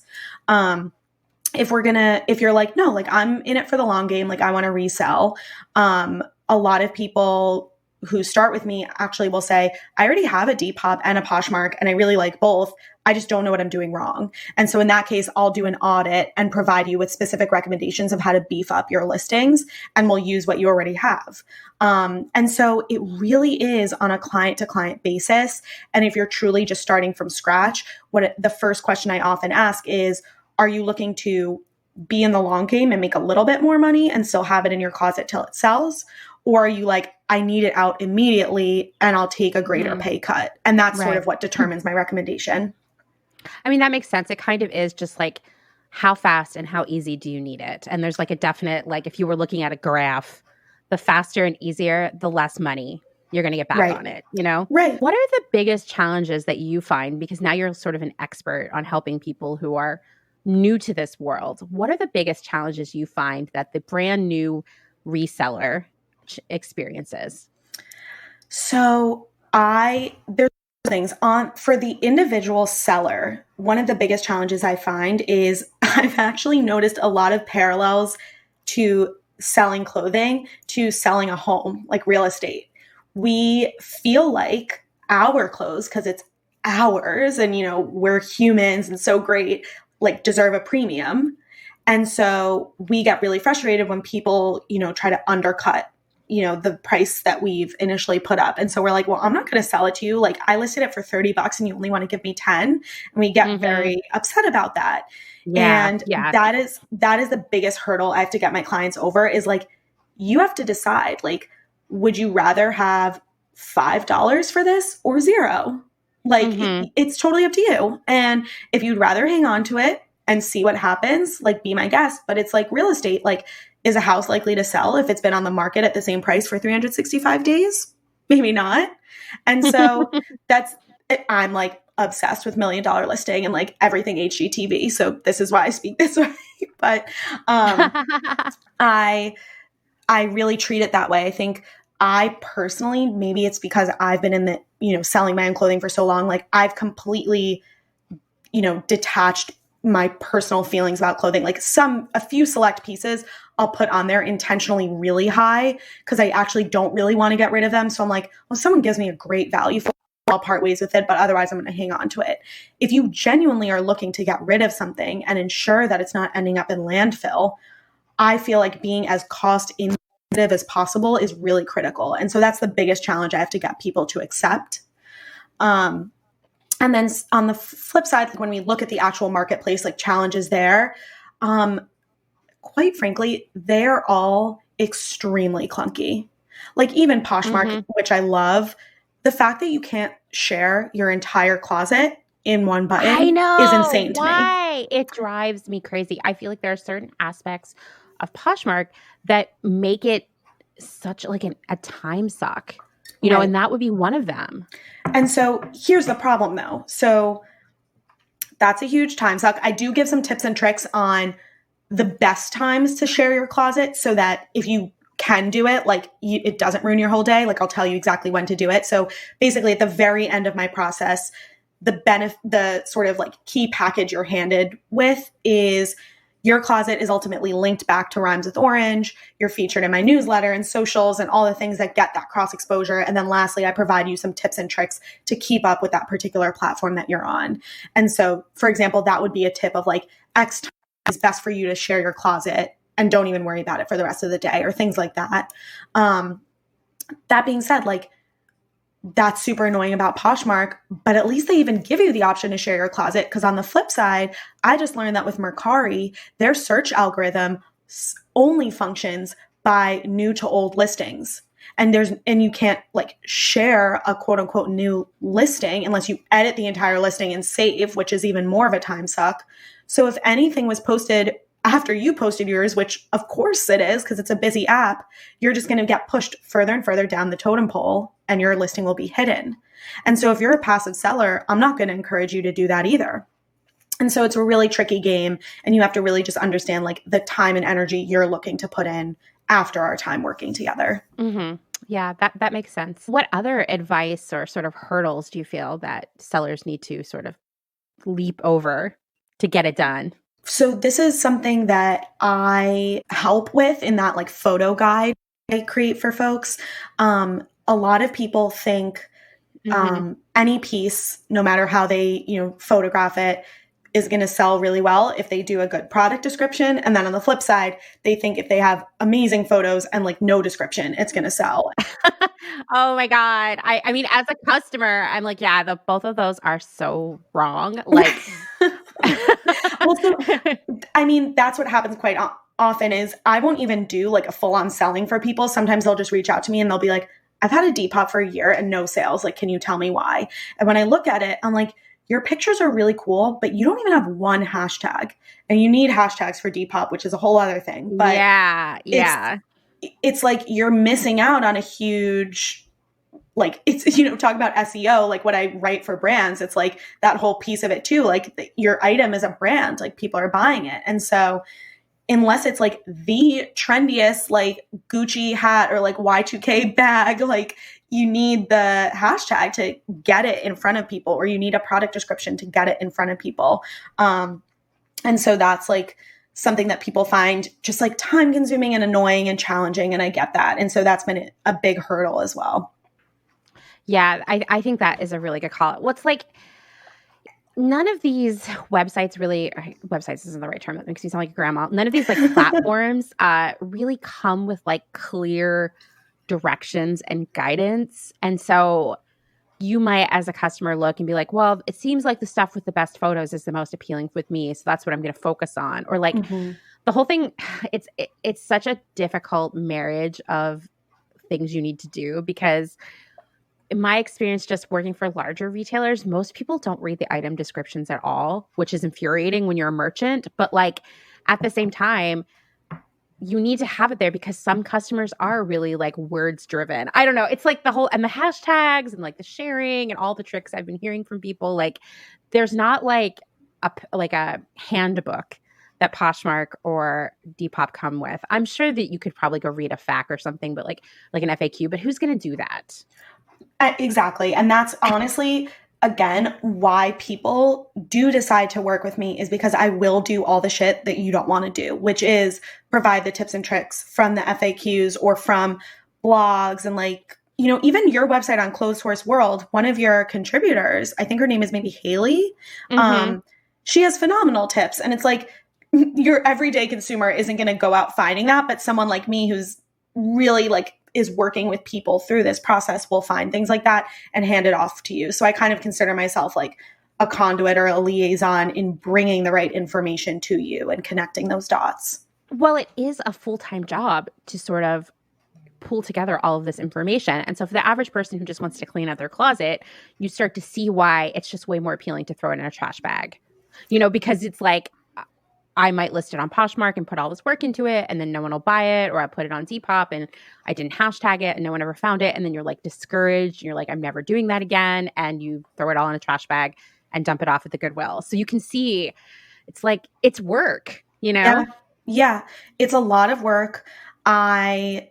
If you're like, no, like I'm in it for the long game, like I want to resell. A lot of people who start with me actually will say, I already have a Depop and a Poshmark and I really like both. I just don't know what I'm doing wrong. And so in that case, I'll do an audit and provide you with specific recommendations of how to beef up your listings, and we'll use what you already have. And so it really is on a client to client basis. And if you're truly just starting from scratch, the first question I often ask is, are you looking to be in the long game and make a little bit more money and still have it in your closet till it sells? Or are you like, I need it out immediately and I'll take a greater pay cut? And that's sort of what determines my recommendation. I mean, that makes sense. It kind of is just like, how fast and how easy do you need it? And there's like a definite, like if you were looking at a graph, the faster and easier, the less money you're going to get back on it, you know? Right. What are the biggest challenges that you find? Because now you're sort of an expert on helping people who are new to this world. What are the biggest challenges you find that the brand new reseller experiences? So there's things for the individual seller. One of the biggest challenges I find is I've actually noticed a lot of parallels to selling clothing to selling a home, like real estate. We feel like our clothes, because it's ours and, we're humans and so great, like deserve a premium. And so we get really frustrated when people, try to undercut the price that we've initially put up. And so we're like, well, I'm not going to sell it to you. Like I listed it for $30 and you only want to give me 10. And we get very upset about that. And that is the biggest hurdle I have to get my clients over, is like, you have to decide, like, would you rather have $5 for this or $0? Like it's totally up to you. And if you'd rather hang on to it and see what happens, like be my guest. But it's like real estate, like, is a house likely to sell if it's been on the market at the same price for 365 days? Maybe not. And so I'm like obsessed with $1 Million Listing and like everything HGTV. So this is why I speak this way. But I really treat it that way. I think I personally, maybe it's because I've been in the, selling my own clothing for so long, like I've completely, detached my personal feelings about clothing. Like a few select pieces I'll put on there intentionally really high because I actually don't really want to get rid of them. So I'm like, well, if someone gives me a great value for it, I'll part ways with it, but otherwise I'm going to hang on to it. If you genuinely are looking to get rid of something and ensure that it's not ending up in landfill, I feel like being as cost ineffective as possible is really critical. And so that's the biggest challenge I have to get people to accept. And then on the flip side, like when we look at the actual marketplace, like challenges there, quite frankly, they're all extremely clunky. Like even Poshmark, which I love, the fact that you can't share your entire closet in one button is insane to me. It drives me crazy. I feel like there are certain aspects of Poshmark that make it such like a time suck, you know, and that would be one of them. And so here's the problem though. So that's a huge time suck. I do give some tips and tricks on the best times to share your closet so that if you can do it, like it doesn't ruin your whole day. Like I'll tell you exactly when to do it. So basically at the very end of my process, the sort of like key package you're handed with is your closet is ultimately linked back to Rhymes with Orange. You're featured in my newsletter and socials and all the things that get that cross exposure. And then lastly, I provide you some tips and tricks to keep up with that particular platform that you're on. And so, for example, that would be a tip of like X time is best for you to share your closet and don't even worry about it for the rest of the day or things like that. That being said, like, that's super annoying about Poshmark, but at least they even give you the option to share your closet. Because on the flip side, I just learned that with Mercari, their search algorithm only functions by new to old listings. And you can't like share a quote unquote new listing unless you edit the entire listing and save, which is even more of a time suck. So if anything was posted after you posted yours, which of course it is because it's a busy app, you're just going to get pushed further and further down the totem pole and your listing will be hidden. And so if you're a passive seller, I'm not going to encourage you to do that either. And so it's a really tricky game and you have to really just understand like the time and energy you're looking to put in after our time working together. Mm-hmm. Yeah, that makes sense. What other advice or sort of hurdles do you feel that sellers need to sort of leap over to get it done? So this is something that I help with in that like photo guide I create for folks. A lot of people think any piece, no matter how they, photograph it, is going to sell really well if they do a good product description. And then on the flip side, they think if they have amazing photos and like no description, it's going to sell. Oh my God. I mean, as a customer, I'm like, yeah, both of those are so wrong. Like, well, so, I mean, that's what happens quite often is I won't even do like a full-on selling for people. Sometimes they'll just reach out to me and they'll be like, I've had a Depop for a year and no sales. Like, can you tell me why? And when I look at it, I'm like, your pictures are really cool, but you don't even have one hashtag. And you need hashtags for Depop, which is a whole other thing. But yeah. It's like you're missing out on a huge, like, it's, talk about SEO, like what I write for brands. It's like that whole piece of it too. Like your item is a brand, like people are buying it. And so unless it's like the trendiest, like Gucci hat or like Y2K bag, like you need the hashtag to get it in front of people, or you need a product description to get it in front of people. And so that's like something that people find just like time consuming and annoying and challenging. And I get that. And so that's been a big hurdle as well. Yeah, I think that is a really good call. What's like, none of these websites really, websites isn't the right term. That makes me sound like a grandma. None of these like platforms really come with like clear directions and guidance. And so you might, as a customer, look and be like, well, it seems like the stuff with the best photos is the most appealing with me. So that's what I'm going to focus on. Or like the whole thing, it's such a difficult marriage of things you need to do because in my experience, just working for larger retailers, most people don't read the item descriptions at all, which is infuriating when you're a merchant. But like at the same time, you need to have it there because some customers are really like words driven. I don't know. It's like the whole, and the hashtags and like the sharing and all the tricks I've been hearing from people. Like there's not like a handbook that Poshmark or Depop come with. I'm sure that you could probably go read a FAQ or something, but like an FAQ, but who's going to do that? Exactly. And that's honestly, again, why people do decide to work with me is because I will do all the shit that you don't want to do, which is provide the tips and tricks from the FAQs or from blogs. And like, even your website on Clotheshorse World, one of your contributors, I think her name is maybe Haley. She has phenomenal tips. And it's like your everyday consumer isn't going to go out finding that, but someone like me who's really like is working with people through this process will find things like that and hand it off to you. So I kind of consider myself like a conduit or a liaison in bringing the right information to you and connecting those dots. Well, it is a full-time job to sort of pull together all of this information. And so for the average person who just wants to clean out their closet, you start to see why it's just way more appealing to throw it in a trash bag, because it's like, I might list it on Poshmark and put all this work into it, and then no one will buy it, or I put it on Depop and I didn't hashtag it and no one ever found it. And then you're like discouraged and you're like, I'm never doing that again. And you throw it all in a trash bag and dump it off at the Goodwill. So you can see it's like, it's work, you know? Yeah. It's a lot of work. I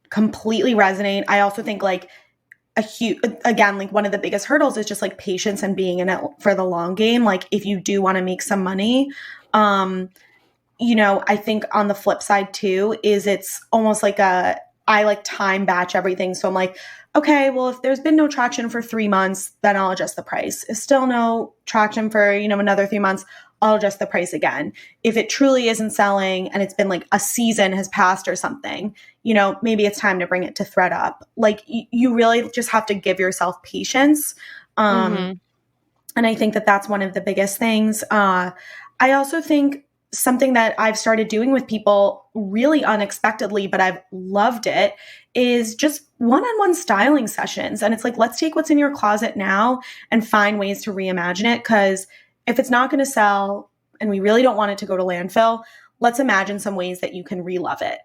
completely resonate. I also think like again, like one of the biggest hurdles is just like patience and being in it for the long game. Like if you do want to make some money, you know, I think on the flip side too, is it's almost like I like time batch everything. So I'm like, okay, well, if there's been no traction for 3 months, then I'll adjust the price. If still no traction for, you know, another 3 months, I'll adjust the price again. If it truly isn't selling and it's been like a season has passed or something, you know, maybe it's time to bring it to ThreadUp. Like you really just have to give yourself patience. And I think that that's one of the biggest things. I also think something that I've started doing with people really unexpectedly, but I've loved it, is just one-on-one styling sessions. And it's like, let's take what's in your closet now and find ways to reimagine it. Because if it's not going to sell and we really don't want it to go to landfill, let's imagine some ways that you can relove it.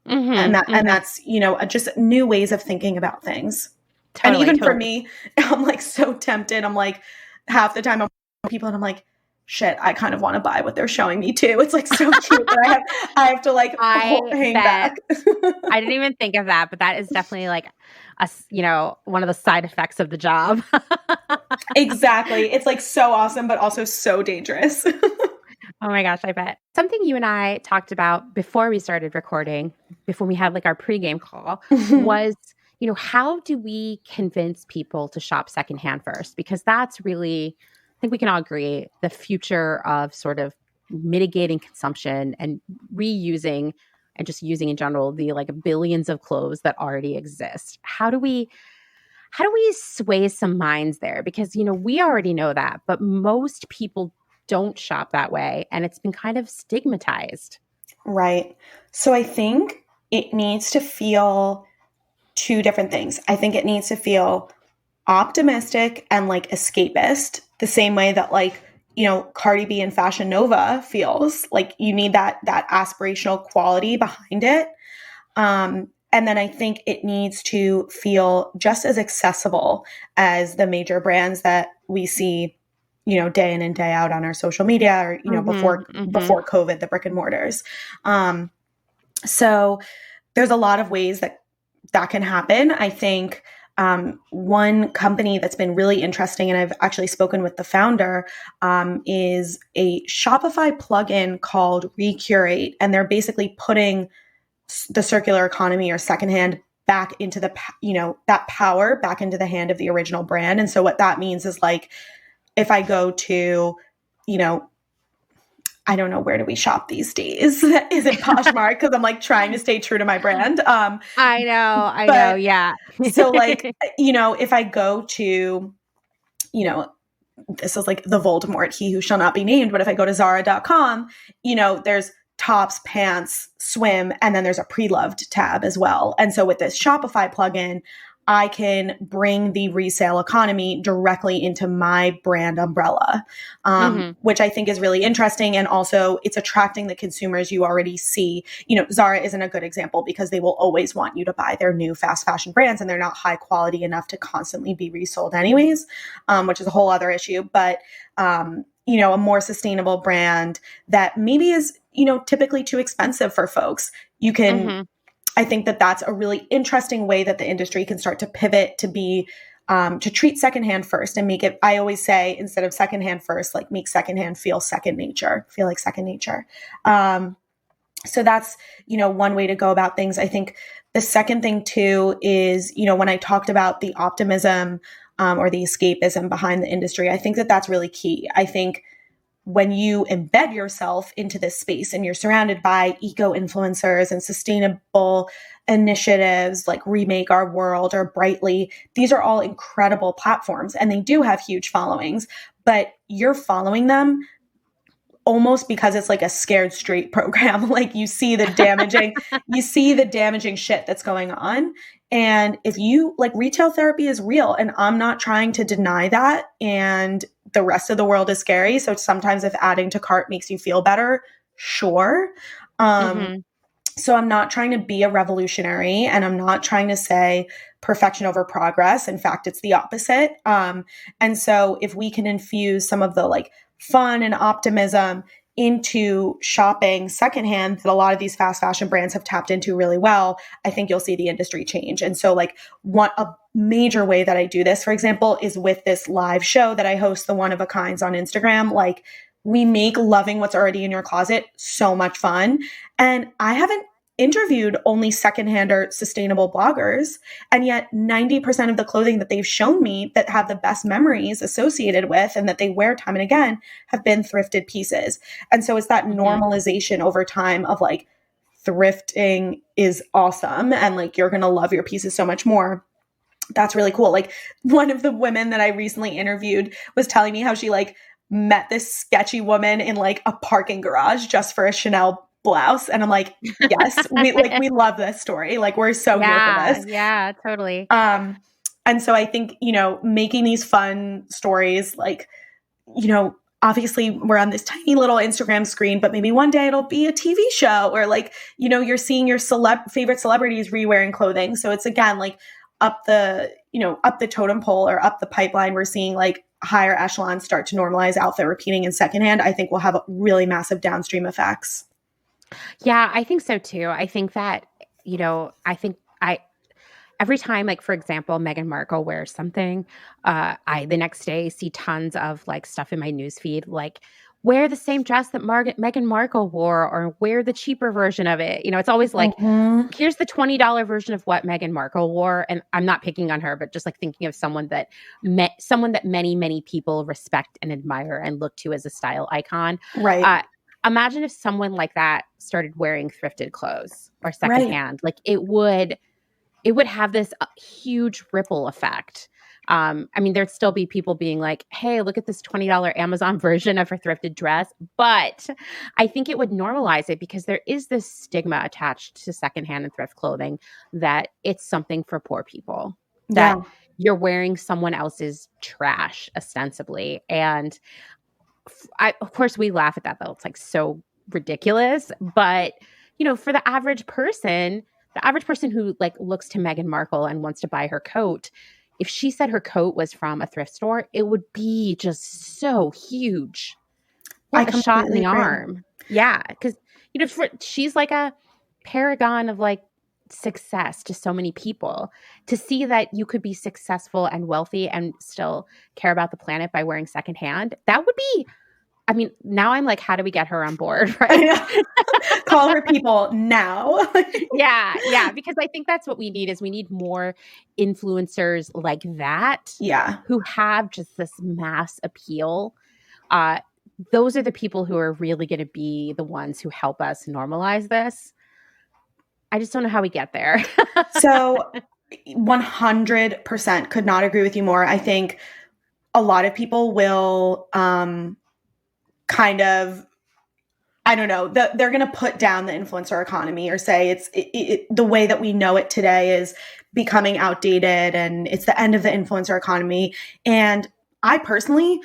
And that's, you know, just new ways of thinking about things. Totally, and even for me, I'm like so tempted. I'm like half the time I'm with people and I'm like, shit, I kind of want to buy what they're showing me too. It's like so cute, but I have to like hang back. I didn't even think of that, but that is definitely like you know, one of the side effects of the job. Exactly. It's like so awesome, but also so dangerous. Oh my gosh, I bet. Something you and I talked about before we started recording, before we had like our pregame call, was, you know, how do we convince people to shop secondhand first? Because that's really, I think we can all agree, the future of sort of mitigating consumption and reusing and just using in general the like billions of clothes that already exist. How do we sway some minds there? Because, you know, we already know that, but most people don't shop that way, and it's been kind of stigmatized. Right. So I think it needs to feel two different things. I think it needs to feel optimistic and like escapist, the same way that like, you know, Cardi B and Fashion Nova feels. Like you need that aspirational quality behind it. And then I think it needs to feel just as accessible as the major brands that we see, you know, day in and day out on our social media, or, you know, before COVID, the brick and mortars. So there's a lot of ways that can happen. I think one company that's been really interesting, and I've actually spoken with the founder, is a Shopify plugin called Recurate. And they're basically putting the circular economy or secondhand back into the, you know, that power back into the hand of the original brand. And so what that means is like, if I go to, you know, I don't know, where do we shop these days? Is it Poshmark? Because I'm like trying to stay true to my brand. I know. Yeah. So like, you know, if I go to, you know, this is like the Voldemort, he who shall not be named. But if I go to Zara.com, you know, there's tops, pants, swim, and then there's a pre-loved tab as well. And so with this Shopify plugin, I can bring the resale economy directly into my brand umbrella, which I think is really interesting. And also it's attracting the consumers you already see. You know, Zara isn't a good example because they will always want you to buy their new fast fashion brands, and they're not high quality enough to constantly be resold anyways, which is a whole other issue. But, you know, a more sustainable brand that maybe is, you know, typically too expensive for folks. You can, I think that that's a really interesting way that the industry can start to pivot to be, to treat secondhand first and make it, I always say, instead of secondhand first, like make secondhand feel like second nature. So that's, you know, one way to go about things. I think the second thing too is, you know, when I talked about the optimism or the escapism behind the industry, I think that that's really key. I think when you embed yourself into this space and you're surrounded by eco-influencers and sustainable initiatives like Remake Our World or Brightly, these are all incredible platforms and they do have huge followings, but you're following them almost because it's like a scared straight program. Like you see the damaging shit that's going on. And if you like, retail therapy is real, and I'm not trying to deny that. And the rest of the world is scary. So sometimes if adding to cart makes you feel better, sure. So I'm not trying to be a revolutionary, and I'm not trying to say perfection over progress. In fact, it's the opposite. And so if we can infuse some of the like fun and optimism into shopping secondhand that a lot of these fast fashion brands have tapped into really well, I think you'll see the industry change. And so like a major way that I do this, for example, is with this live show that I host, the One of a Kinds, on Instagram. Like, we make loving what's already in your closet so much fun. And I haven't interviewed only secondhand or sustainable bloggers. And yet 90% of the clothing that they've shown me that have the best memories associated with and that they wear time and again have been thrifted pieces. And so it's that normalization over time of like, thrifting is awesome and like you're going to love your pieces so much more. That's really cool. Like, one of the women that I recently interviewed was telling me how she like met this sketchy woman in like a parking garage just for a Chanel blouse. And I'm like, yes, we love this story. Like, we're so here for this. Yeah, totally. And so I think, making these fun stories, like, obviously we're on this tiny little Instagram screen, but maybe one day it'll be a TV show, or like, you're seeing your favorite celebrities re-wearing clothing. So it's again, like up the totem pole or up the pipeline, we're seeing like higher echelons start to normalize outfit repeating in secondhand. I think we'll have really massive downstream effects. Yeah, I think so too. I think that, every time, like, for example, Meghan Markle wears something, I the next day see tons of like stuff in my newsfeed, like, wear the same dress that Meghan Markle wore, or wear the cheaper version of it. It's always like, here's the $20 version of what Meghan Markle wore. And I'm not picking on her, but just like thinking of someone that many, many people respect and admire and look to as a style icon. Right. Imagine if someone like that started wearing thrifted clothes or secondhand. Like, it would have this huge ripple effect. There'd still be people being like, hey, look at this $20 Amazon version of her thrifted dress. But I think it would normalize it, because there is this stigma attached to secondhand and thrift clothing that it's something for poor people, that you're wearing someone else's trash, ostensibly. And of course, we laugh at that, though. It's like so ridiculous. But, for the average person who like looks to Meghan Markle and wants to buy her coat, if she said her coat was from a thrift store, it would be just so huge. Like a shot in the arm. Yeah. Because, she's like a paragon of like success to so many people. To see that you could be successful and wealthy and still care about the planet by wearing secondhand, that would be, now I'm like, how do we get her on board? Right? Call her people now. Yeah. Because I think that's what we need, is we need more influencers like that. Yeah. Who have just this mass appeal. Those are the people who are really going to be the ones who help us normalize this. I just don't know how we get there. So 100% could not agree with you more. I think a lot of people will kind of, I don't know, they're going to put down the influencer economy, or say it's the way that we know it today is becoming outdated and it's the end of the influencer economy. And I personally,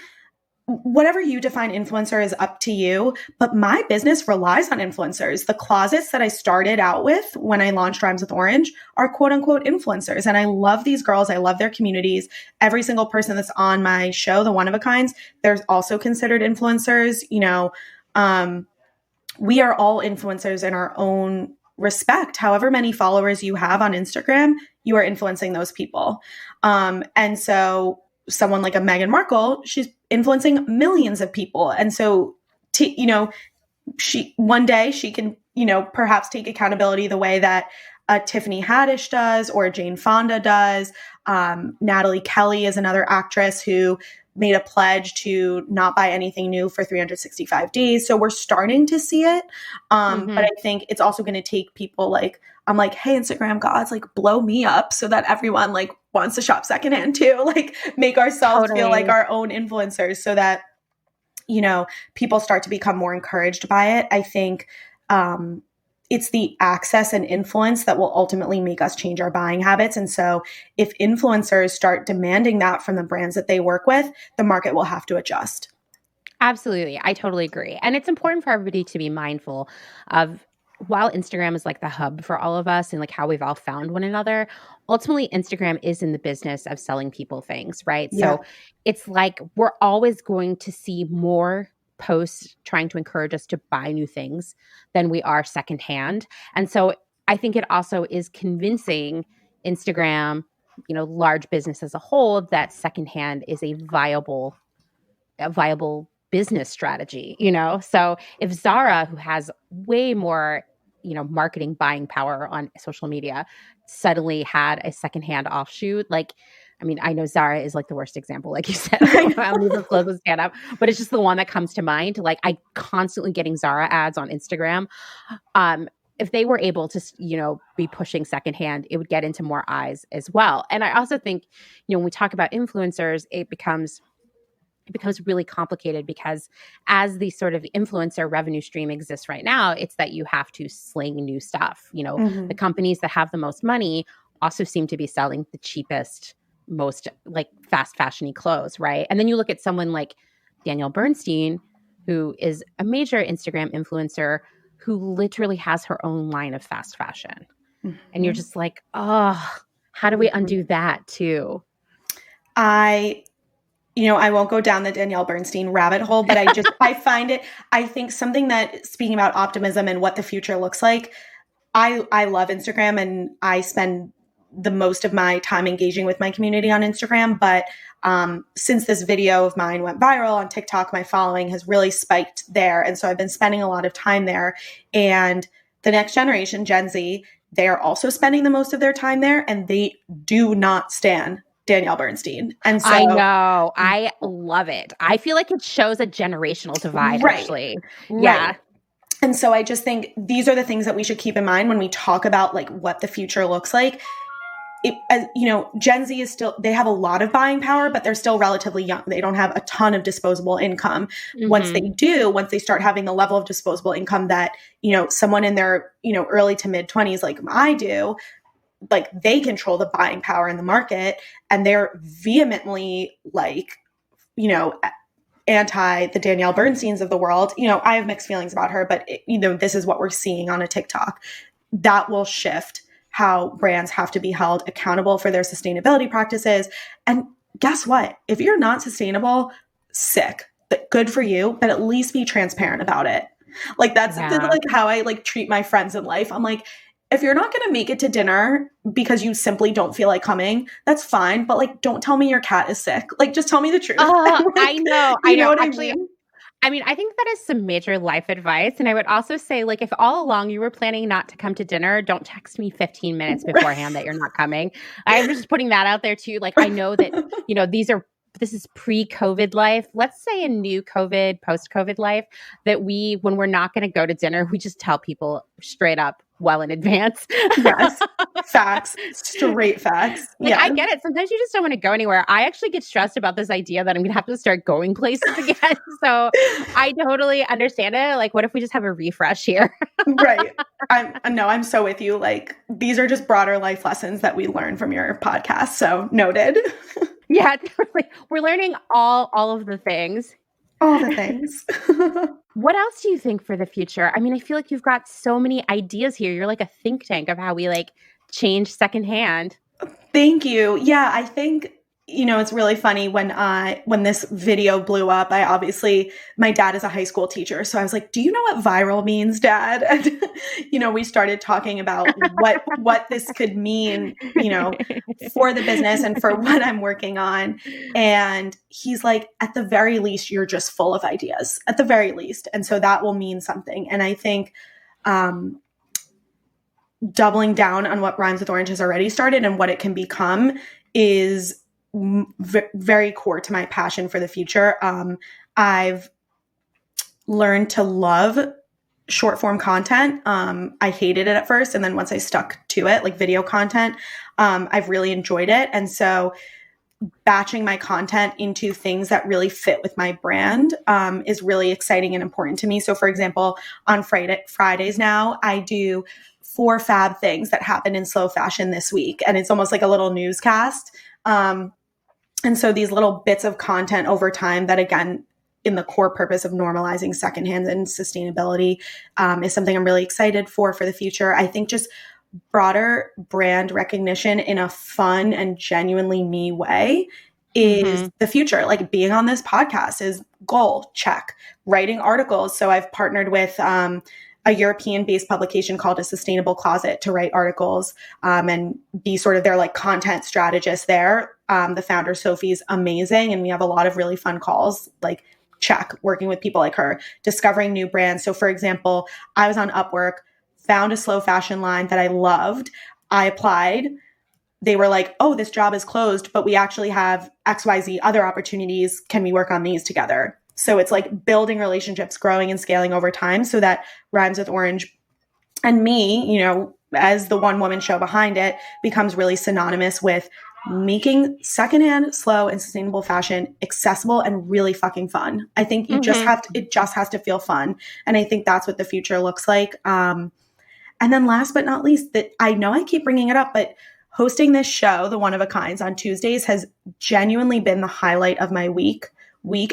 whatever you define influencer is up to you, but my business relies on influencers. The closets that I started out with when I launched Rhymes with Orange are quote unquote influencers. And I love these girls. I love their communities. Every single person that's on my show, the One of a Kinds, they're also considered influencers. We are all influencers in our own respect. However many followers you have on Instagram, you are influencing those people. And so someone like a Meghan Markle, she's influencing millions of people. And so, one day she can, perhaps take accountability the way that Tiffany Haddish does, or Jane Fonda does. Natalie Kelly is another actress who made a pledge to not buy anything new for 365 days. So we're starting to see it. But I think it's also going to take people like, I'm like, hey, Instagram gods, like, blow me up so that everyone like wants to shop secondhand too. Like, make ourselves feel like our own influencers, so that, people start to become more encouraged by it. I think it's the access and influence that will ultimately make us change our buying habits. And so if influencers start demanding that from the brands that they work with, the market will have to adjust. Absolutely. I totally agree. And it's important for everybody to be mindful of, while Instagram is like the hub for all of us and like how we've all found one another, ultimately Instagram is in the business of selling people things, right? Yeah. So it's like we're always going to see more posts trying to encourage us to buy new things than we are secondhand. And so I think it also is convincing Instagram, large business as a whole, that secondhand is a viable business strategy, So if Zara, who has way more, marketing buying power on social media, suddenly had a secondhand offshoot, I know Zara is like the worst example, like you said. I'll leave the clothes stand up, but it's just the one that comes to mind. Like, I constantly getting Zara ads on Instagram. If they were able to, be pushing secondhand, it would get into more eyes as well. And I also think, when we talk about influencers, it becomes really complicated because as the sort of influencer revenue stream exists right now, it's that you have to sling new stuff. The companies that have the most money also seem to be selling the cheapest, most like fast fashion-y clothes, right? And then you look at someone like Danielle Bernstein, who is a major Instagram influencer who literally has her own line of fast fashion. And you're just like, oh, how do we undo that too? I won't go down the Danielle Bernstein rabbit hole, but I think something that, speaking about optimism and what the future looks like, I love Instagram and I spend the most of my time engaging with my community on Instagram. But since this video of mine went viral on TikTok, my following has really spiked there. And so I've been spending a lot of time there. And the next generation, Gen Z, they are also spending the most of their time there, and they do not stan Danielle Bernstein. And so I know. I love it. I feel like it shows a generational divide, actually. Yeah. Right. And so I just think these are the things that we should keep in mind when we talk about like what the future looks like. Gen Z is still, they have a lot of buying power, but they're still relatively young. They don't have a ton of disposable income. Once they start having the level of disposable income that, someone in their, early to mid 20s, like I do, like they control the buying power in the market, and they're vehemently like, anti the Danielle Bernsteins of the world. I have mixed feelings about her, but this is what we're seeing on a TikTok. That will shift how brands have to be held accountable for their sustainability practices. And guess what? If you're not sustainable, sick, but good for you, but at least be transparent about it. Like that's like how I like treat my friends in life. I'm like, if you're not going to make it to dinner because you simply don't feel like coming, that's fine. But like, don't tell me your cat is sick. Like, just tell me the truth. I know. You know what Actually, I mean? I think that is some major life advice. And I would also say, like, if all along you were planning not to come to dinner, don't text me 15 minutes beforehand that you're not coming. I'm just putting that out there too. Like, I know that, this is pre-COVID life. Let's say a new COVID, post-COVID life, that when we're not going to go to dinner, we just tell people straight up well in advance. Yes. Facts. Straight facts. Like, I get it. Sometimes you just don't want to go anywhere. I actually get stressed about this idea that I'm going to have to start going places again. So I totally understand it. Like, what if we just have a refresh here? Right. I'm so with you. Like, these are just broader life lessons that we learn from your podcast. So noted. Yeah, totally. We're learning all of the things. All the things. What else do you think for the future? I mean, I feel like you've got so many ideas here. You're like a think tank of how we like change secondhand. Thank you. Yeah, I think, it's really funny when this video blew up, my dad is a high school teacher. So I was like, do you know what viral means, Dad? And, we started talking about what this could mean, for the business and for what I'm working on. And he's like, at the very least, you're just full of ideas, at the very least. And so that will mean something. And I think, doubling down on what Rhymes with Orange has already started and what it can become is very core to my passion for the future. I've learned to love short form content. I hated it at first. And then once I stuck to it, like video content, I've really enjoyed it. And so, batching my content into things that really fit with my brand is really exciting and important to me. So for example, on Fridays now, I do 4 fab things that happened in slow fashion this week. And it's almost like a little newscast. And so these little bits of content over time that, again, in the core purpose of normalizing secondhand and sustainability is something I'm really excited for the future. I think just broader brand recognition in a fun and genuinely me way is the future. Like being on this podcast is goal, check. Writing articles. So I've partnered with a European-based publication called A Sustainable Closet to write articles and be sort of their like content strategist there. The founder, Sophie's amazing. And we have a lot of really fun calls, like check, working with people like her, discovering new brands. So for example, I was on Upwork, found a slow fashion line that I loved. I applied. They were like, oh, this job is closed, but we actually have XYZ other opportunities. Can we work on these together? So it's like building relationships, growing and scaling over time so that Rhymes with Orange and me, you know, as the one woman show behind it, becomes really synonymous with making secondhand, slow, and sustainable fashion accessible and really fucking fun. I think you just have to, it just has to feel fun. And I think that's what the future looks like. And then last but not least, that I know I keep bringing it up, but hosting this show, The One of a Kinds, on Tuesdays has genuinely been the highlight of my week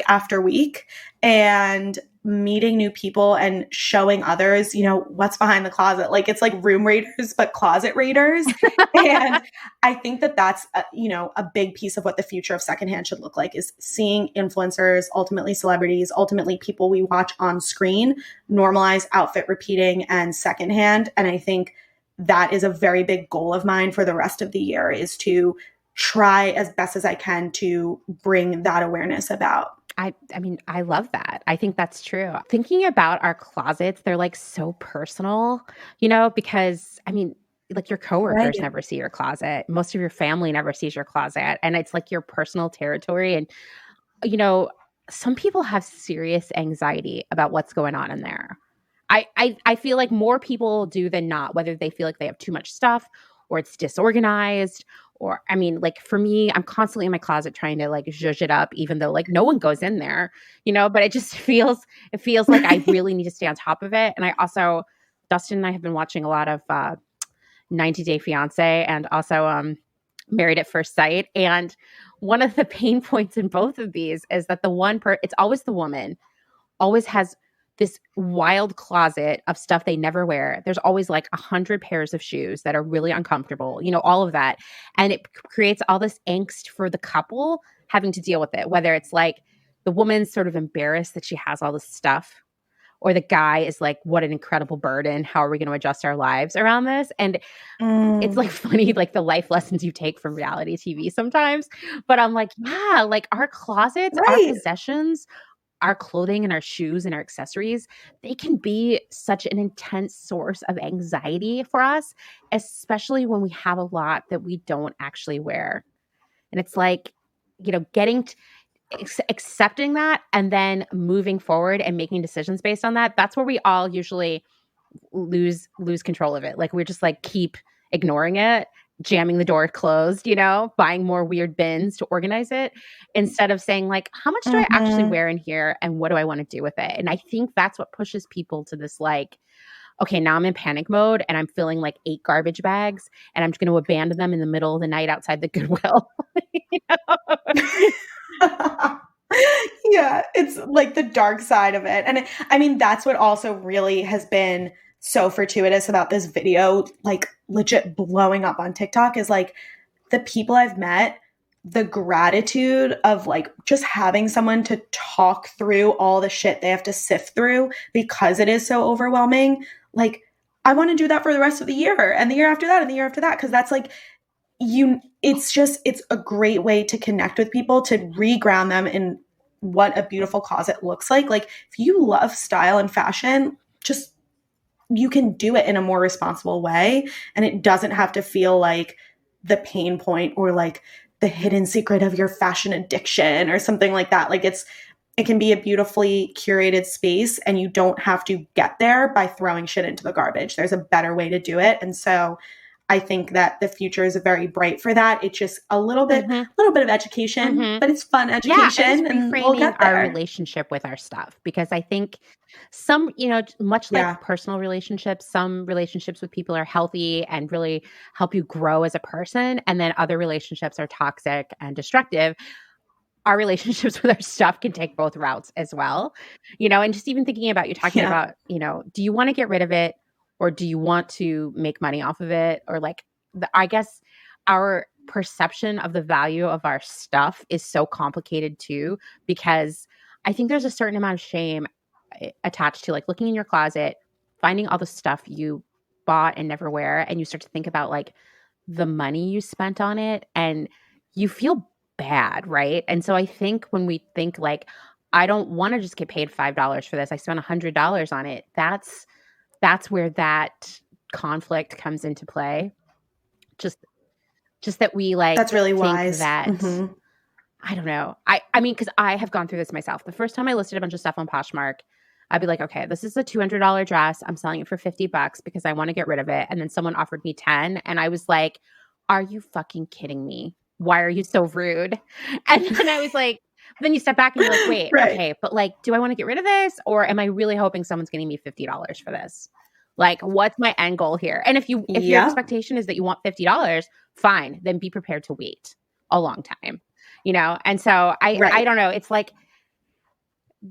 after week. And meeting new people and showing others, you know, what's behind the closet. Like it's like room raiders, but closet raiders. And I think that that's, you know, a big piece of what the future of secondhand should look like is seeing influencers, ultimately celebrities, ultimately people we watch on screen, normalize outfit repeating and secondhand. And I think that is a very big goal of mine for the rest of the year is to try as best as I can to bring that awareness about. I mean, I love that. I think that's true. Thinking about our closets, they're like so personal, you know, because I mean, like your coworkers never see your closet. Most of your family never sees your closet. And it's like your personal territory. And, you know, some people have serious anxiety about what's going on in there. I feel like more people do than not, whether they feel like they have too much stuff or it's disorganized. Or, I mean, like for me, I'm constantly in my closet trying to like zhuzh it up, even though like no one goes in there, you know, but it feels like I really need to stay on top of it. And I also, Dustin and I have been watching a lot of 90 Day Fiance and also Married at First Sight. And one of the pain points in both of these is that it's always the woman, always has this wild closet of stuff they never wear. There's always like 100 pairs of shoes that are really uncomfortable, you know, all of that. And it creates all this angst for the couple having to deal with it, whether it's like the woman's sort of embarrassed that she has all this stuff, or the guy is like, what an incredible burden. How are we going to adjust our lives around this? And it's like funny, like the life lessons you take from reality TV sometimes. But I'm like, yeah, like our closets, our possessions, our clothing and our shoes and our accessories, they can be such an intense source of anxiety for us, especially when we have a lot that we don't actually wear. And it's like, you know, accepting that and then moving forward and making decisions based on that. That's where we all usually lose control of it. Like we're just like keep ignoring it, jamming the door closed, you know, buying more weird bins to organize it instead of saying like, how much do I actually wear in here and what do I want to do with it? And I think that's what pushes people to this like, okay, now I'm in panic mode and I'm filling like 8 garbage bags and I'm just going to abandon them in the middle of the night outside the Goodwill. Yeah, it's like the dark side of it. And I mean, that's what also really has been so fortuitous about this video, like legit blowing up on TikTok is like the people I've met, the gratitude of like just having someone to talk through all the shit they have to sift through because it is so overwhelming. Like I want to do that for the rest of the year and the year after that and the year after that. Cause that's like it's a great way to connect with people, to reground them in what a beautiful closet looks like. Like if you love style and fashion, just you can do it in a more responsible way. And it doesn't have to feel like the pain point or like the hidden secret of your fashion addiction or something like that. Like it can be a beautifully curated space and you don't have to get there by throwing shit into the garbage. There's a better way to do it. And so I think that the future is very bright for that. It's just a little bit of education, but it's fun education, and we'll get there. Our relationship with our stuff, because I think some, much like personal relationships, some relationships with people are healthy and really help you grow as a person, and then other relationships are toxic and destructive. Our relationships with our stuff can take both routes as well, and just even thinking about, you talking about, do you want to get rid of it, or do you want to make money off of it? Or like, I guess our perception of the value of our stuff is so complicated too, because I think there's a certain amount of shame attached to like looking in your closet, finding all the stuff you bought and never wear, and you start to think about like the money you spent on it, and you feel bad, right? And so I think when we think like, I don't want to just get paid $5 for this, I spent $100 on it, that's where that conflict comes into play. Just that we like, that's really think wise. That I don't know. I mean, because I have gone through this myself. The first time I listed a bunch of stuff on Poshmark, I'd be like, okay, this is a $200 dress. I'm selling it for $50 because I want to get rid of it. And then someone offered me 10, and I was like, are you fucking kidding me? Why are you so rude? And then I was like, then you step back and you're like, wait, okay, but like, do I want to get rid of this, or am I really hoping someone's getting me $50 for this? Like, what's my end goal here? And if your expectation is that you want $50, fine, then be prepared to wait a long time, And so I don't know. It's like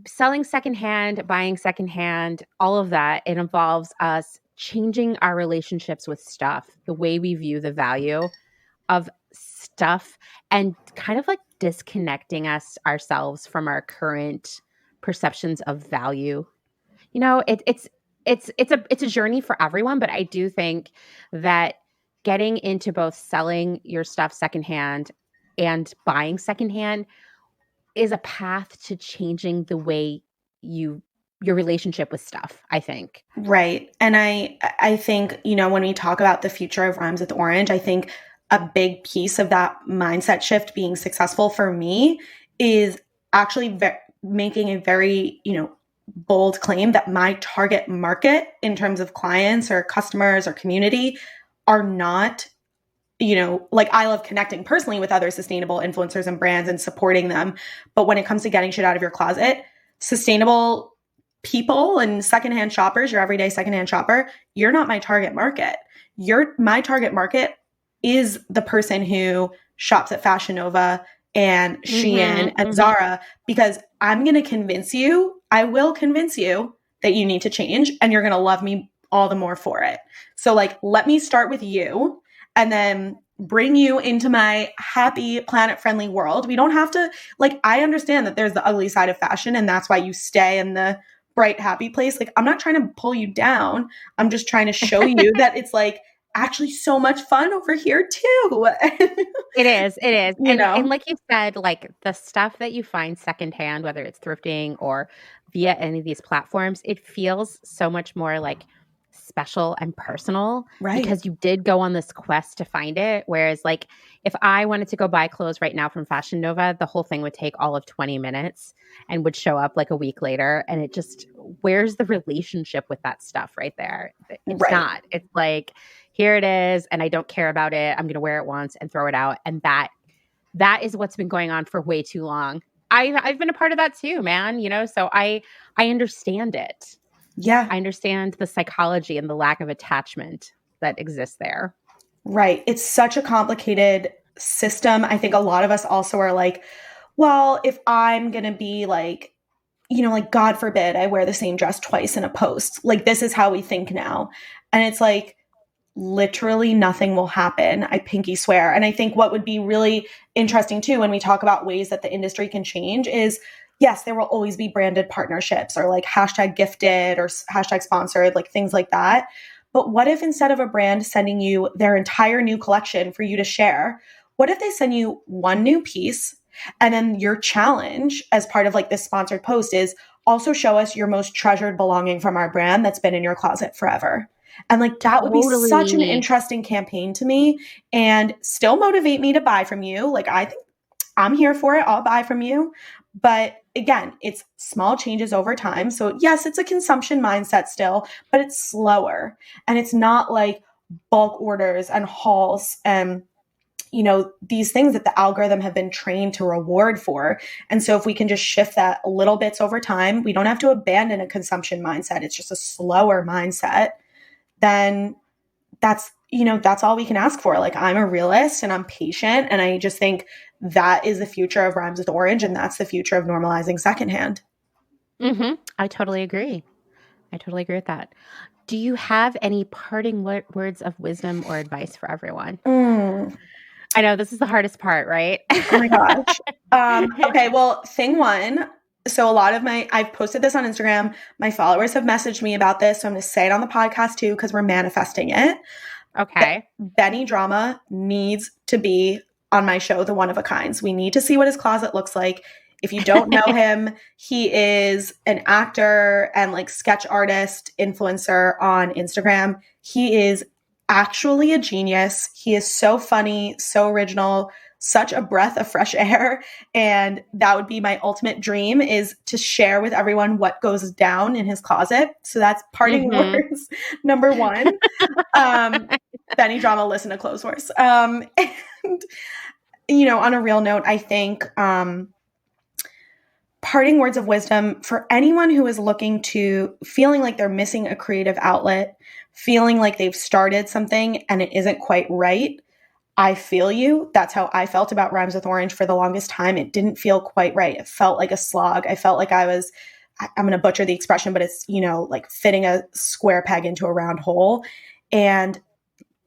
selling secondhand, buying secondhand, all of that. It involves us changing our relationships with stuff, the way we view the value of stuff, and kind of like disconnecting ourselves from our current perceptions of value. It's a journey for everyone, but I do think that getting into both selling your stuff secondhand and buying secondhand is a path to changing the way your relationship with stuff, I think. Right. And I think, when we talk about the future of Rhymes with Orange, I think a big piece of that mindset shift being successful for me is actually making a very, bold claim that my target market in terms of clients or customers or community are not, like, I love connecting personally with other sustainable influencers and brands and supporting them. But when it comes to getting shit out of your closet, sustainable people and secondhand shoppers, your everyday secondhand shopper, you're not my target market. My target market is the person who shops at Fashion Nova and Shein and Zara, because I'm going to convince you, I will convince you that you need to change, and you're going to love me all the more for it. So like, let me start with you and then bring you into my happy, planet-friendly world. We don't have to, like, I understand that there's the ugly side of fashion, and that's why you stay in the bright, happy place. Like, I'm not trying to pull you down. I'm just trying to show you that it's like, actually so much fun over here too. It is. And like you said, like the stuff that you find secondhand, whether it's thrifting or via any of these platforms, it feels so much more like special and personal, right? Because you did go on this quest to find it. Whereas like if I wanted to go buy clothes right now from Fashion Nova, the whole thing would take all of 20 minutes and would show up like a week later. And it just, where's the relationship with that stuff right there? It's not. It's like, here it is, and I don't care about it. I'm going to wear it once and throw it out. And that is what's been going on for way too long. I've been a part of that too, man. So I understand it. Yeah. I understand the psychology and the lack of attachment that exists there. Right. It's such a complicated system. I think a lot of us also are like, well, if I'm going to be like, like, God forbid I wear the same dress twice in a post. Like, this is how we think now. And it's like, literally nothing will happen. I pinky swear. And I think what would be really interesting too, when we talk about ways that the industry can change is, yes, there will always be branded partnerships or like #gifted or #sponsored, like things like that. But what if instead of a brand sending you their entire new collection for you to share, what if they send you one new piece, and then your challenge as part of like this sponsored post is also show us your most treasured belonging from our brand that's been in your closet forever. And like, that would be such an interesting campaign to me and still motivate me to buy from you. Like, I think I'm here for it. I'll buy from you. But again, it's small changes over time. So yes, it's a consumption mindset still, but it's slower. And it's not like bulk orders and hauls and, you know, these things that the algorithm have been trained to reward for. And so if we can just shift that little bits over time, we don't have to abandon a consumption mindset. It's just a slower mindset. Then that's, you know, that's all we can ask for. Like, I'm a realist and I'm patient. And I just think that is the future of Rhymes with Orange. And that's the future of normalizing secondhand. I totally agree. I totally agree with that. Do you have any parting words of wisdom or advice for everyone? I know this is the hardest part, right? Oh my gosh. Okay. Well, thing one. So a lot of I've posted this on Instagram. My followers have messaged me about this. So I'm going to say it on the podcast too, because we're manifesting it. Okay. Benny Drama needs to be on my show, The One of a Kinds. We need to see what his closet looks like. If you don't know him, he is an actor and like sketch artist, influencer on Instagram. He is actually a genius. He is so funny, so original, such a breath of fresh air. And that would be my ultimate dream, is to share with everyone what goes down in his closet. So that's parting words number one. Benny Drama, listen to Clotheshorse. And, you know, on a real note, I think parting words of wisdom for anyone who is feeling like they're missing a creative outlet, feeling like they've started something and it isn't quite right. I feel you. That's how I felt about Rhymes with Orange for the longest time. It didn't feel quite right. It felt like a slog. I felt like I'm going to butcher the expression, but it's, you know, like fitting a square peg into a round hole. And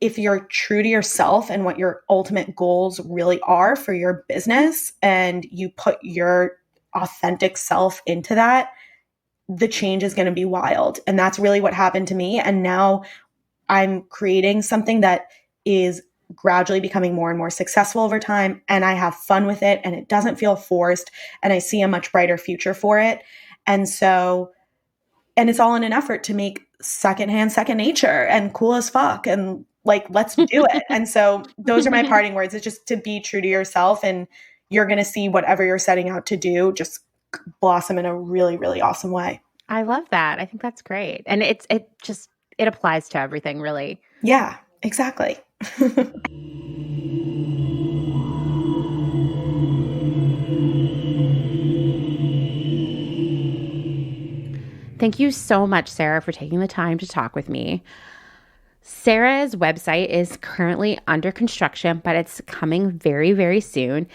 if you're true to yourself and what your ultimate goals really are for your business, and you put your authentic self into that, the change is going to be wild. And that's really what happened to me. And now I'm creating something that is gradually becoming more and more successful over time. And I have fun with it and it doesn't feel forced. And I see a much brighter future for it. And so, and it's all in an effort to make secondhand second nature and cool as fuck. And like, let's do it. And so those are my parting words. It's just to be true to yourself, and you're going to see whatever you're setting out to do just blossom in a really, really awesome way. I love that. I think that's great. And it applies to everything, really. Yeah, exactly. Thank you so much, Sara, for taking the time to talk with me. Sara's website is currently under construction, but it's coming very, very soon.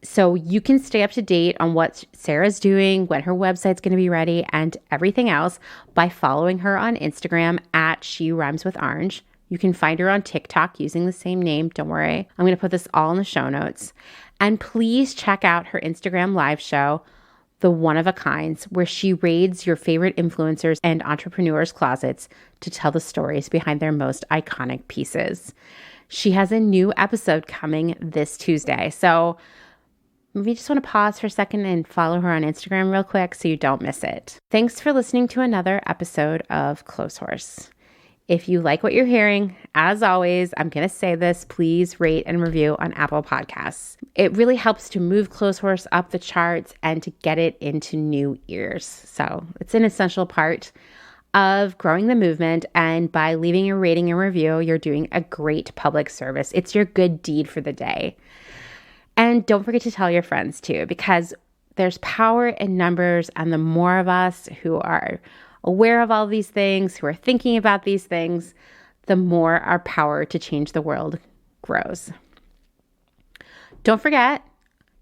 So you can stay up to date on what Sara's doing, when her website's going to be ready, and everything else by following her on Instagram at She Rhymes with Orange. You can find her on TikTok using the same name. Don't worry. I'm going to put this all in the show notes. And please check out her Instagram live show, The One of a Kinds, where she raids your favorite influencers and entrepreneurs' closets to tell the stories behind their most iconic pieces. She has a new episode coming this Tuesday. So maybe you just want to pause for a second and follow her on Instagram real quick so you don't miss it. Thanks for listening to another episode of Clotheshorse. If you like what you're hearing, as always, I'm going to say this, please rate and review on Apple Podcasts. It really helps to move Clotheshorse up the charts and to get it into new ears. So it's an essential part of growing the movement. And by leaving a rating and review, you're doing a great public service. It's your good deed for the day. And don't forget to tell your friends too, because there's power in numbers, and the more of us who are aware of all these things, who are thinking about these things, the more our power to change the world grows. Don't forget,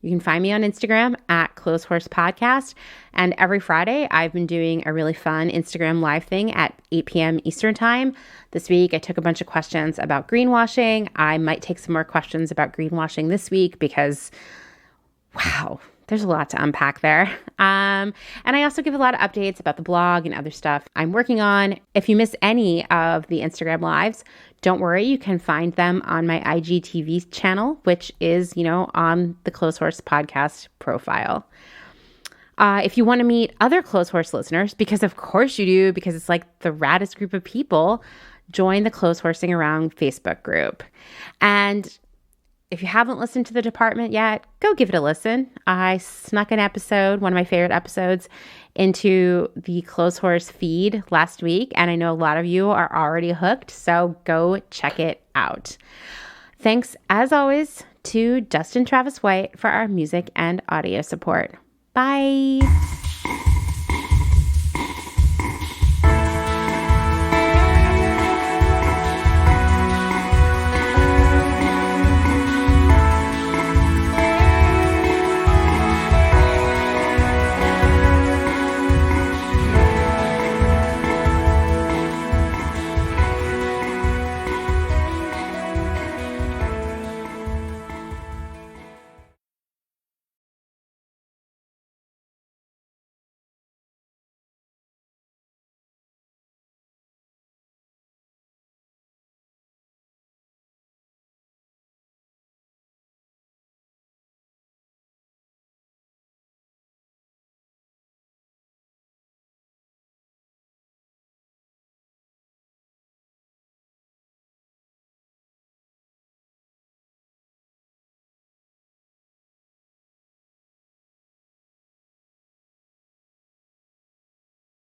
you can find me on Instagram at Clotheshorse Podcast. And every Friday, I've been doing a really fun Instagram live thing at 8 p.m. Eastern Time. This week, I took a bunch of questions about greenwashing. I might take some more questions about greenwashing this week because, wow, there's a lot to unpack there. And I also give a lot of updates about the blog and other stuff I'm working on. If you miss any of the Instagram lives, don't worry. You can find them on my IGTV channel, which is, on the Clotheshorse podcast profile. If you want to meet other Clotheshorse listeners, because of course you do, because it's like the raddest group of people, join the Clotheshorsing Around Facebook group. And If you haven't listened to The Department yet, go give it a listen. I snuck an episode, one of my favorite episodes, into the Clotheshorse feed last week, and I know a lot of you are already hooked, so go check it out. Thanks, as always, to Dustin Travis White for our music and audio support. Bye.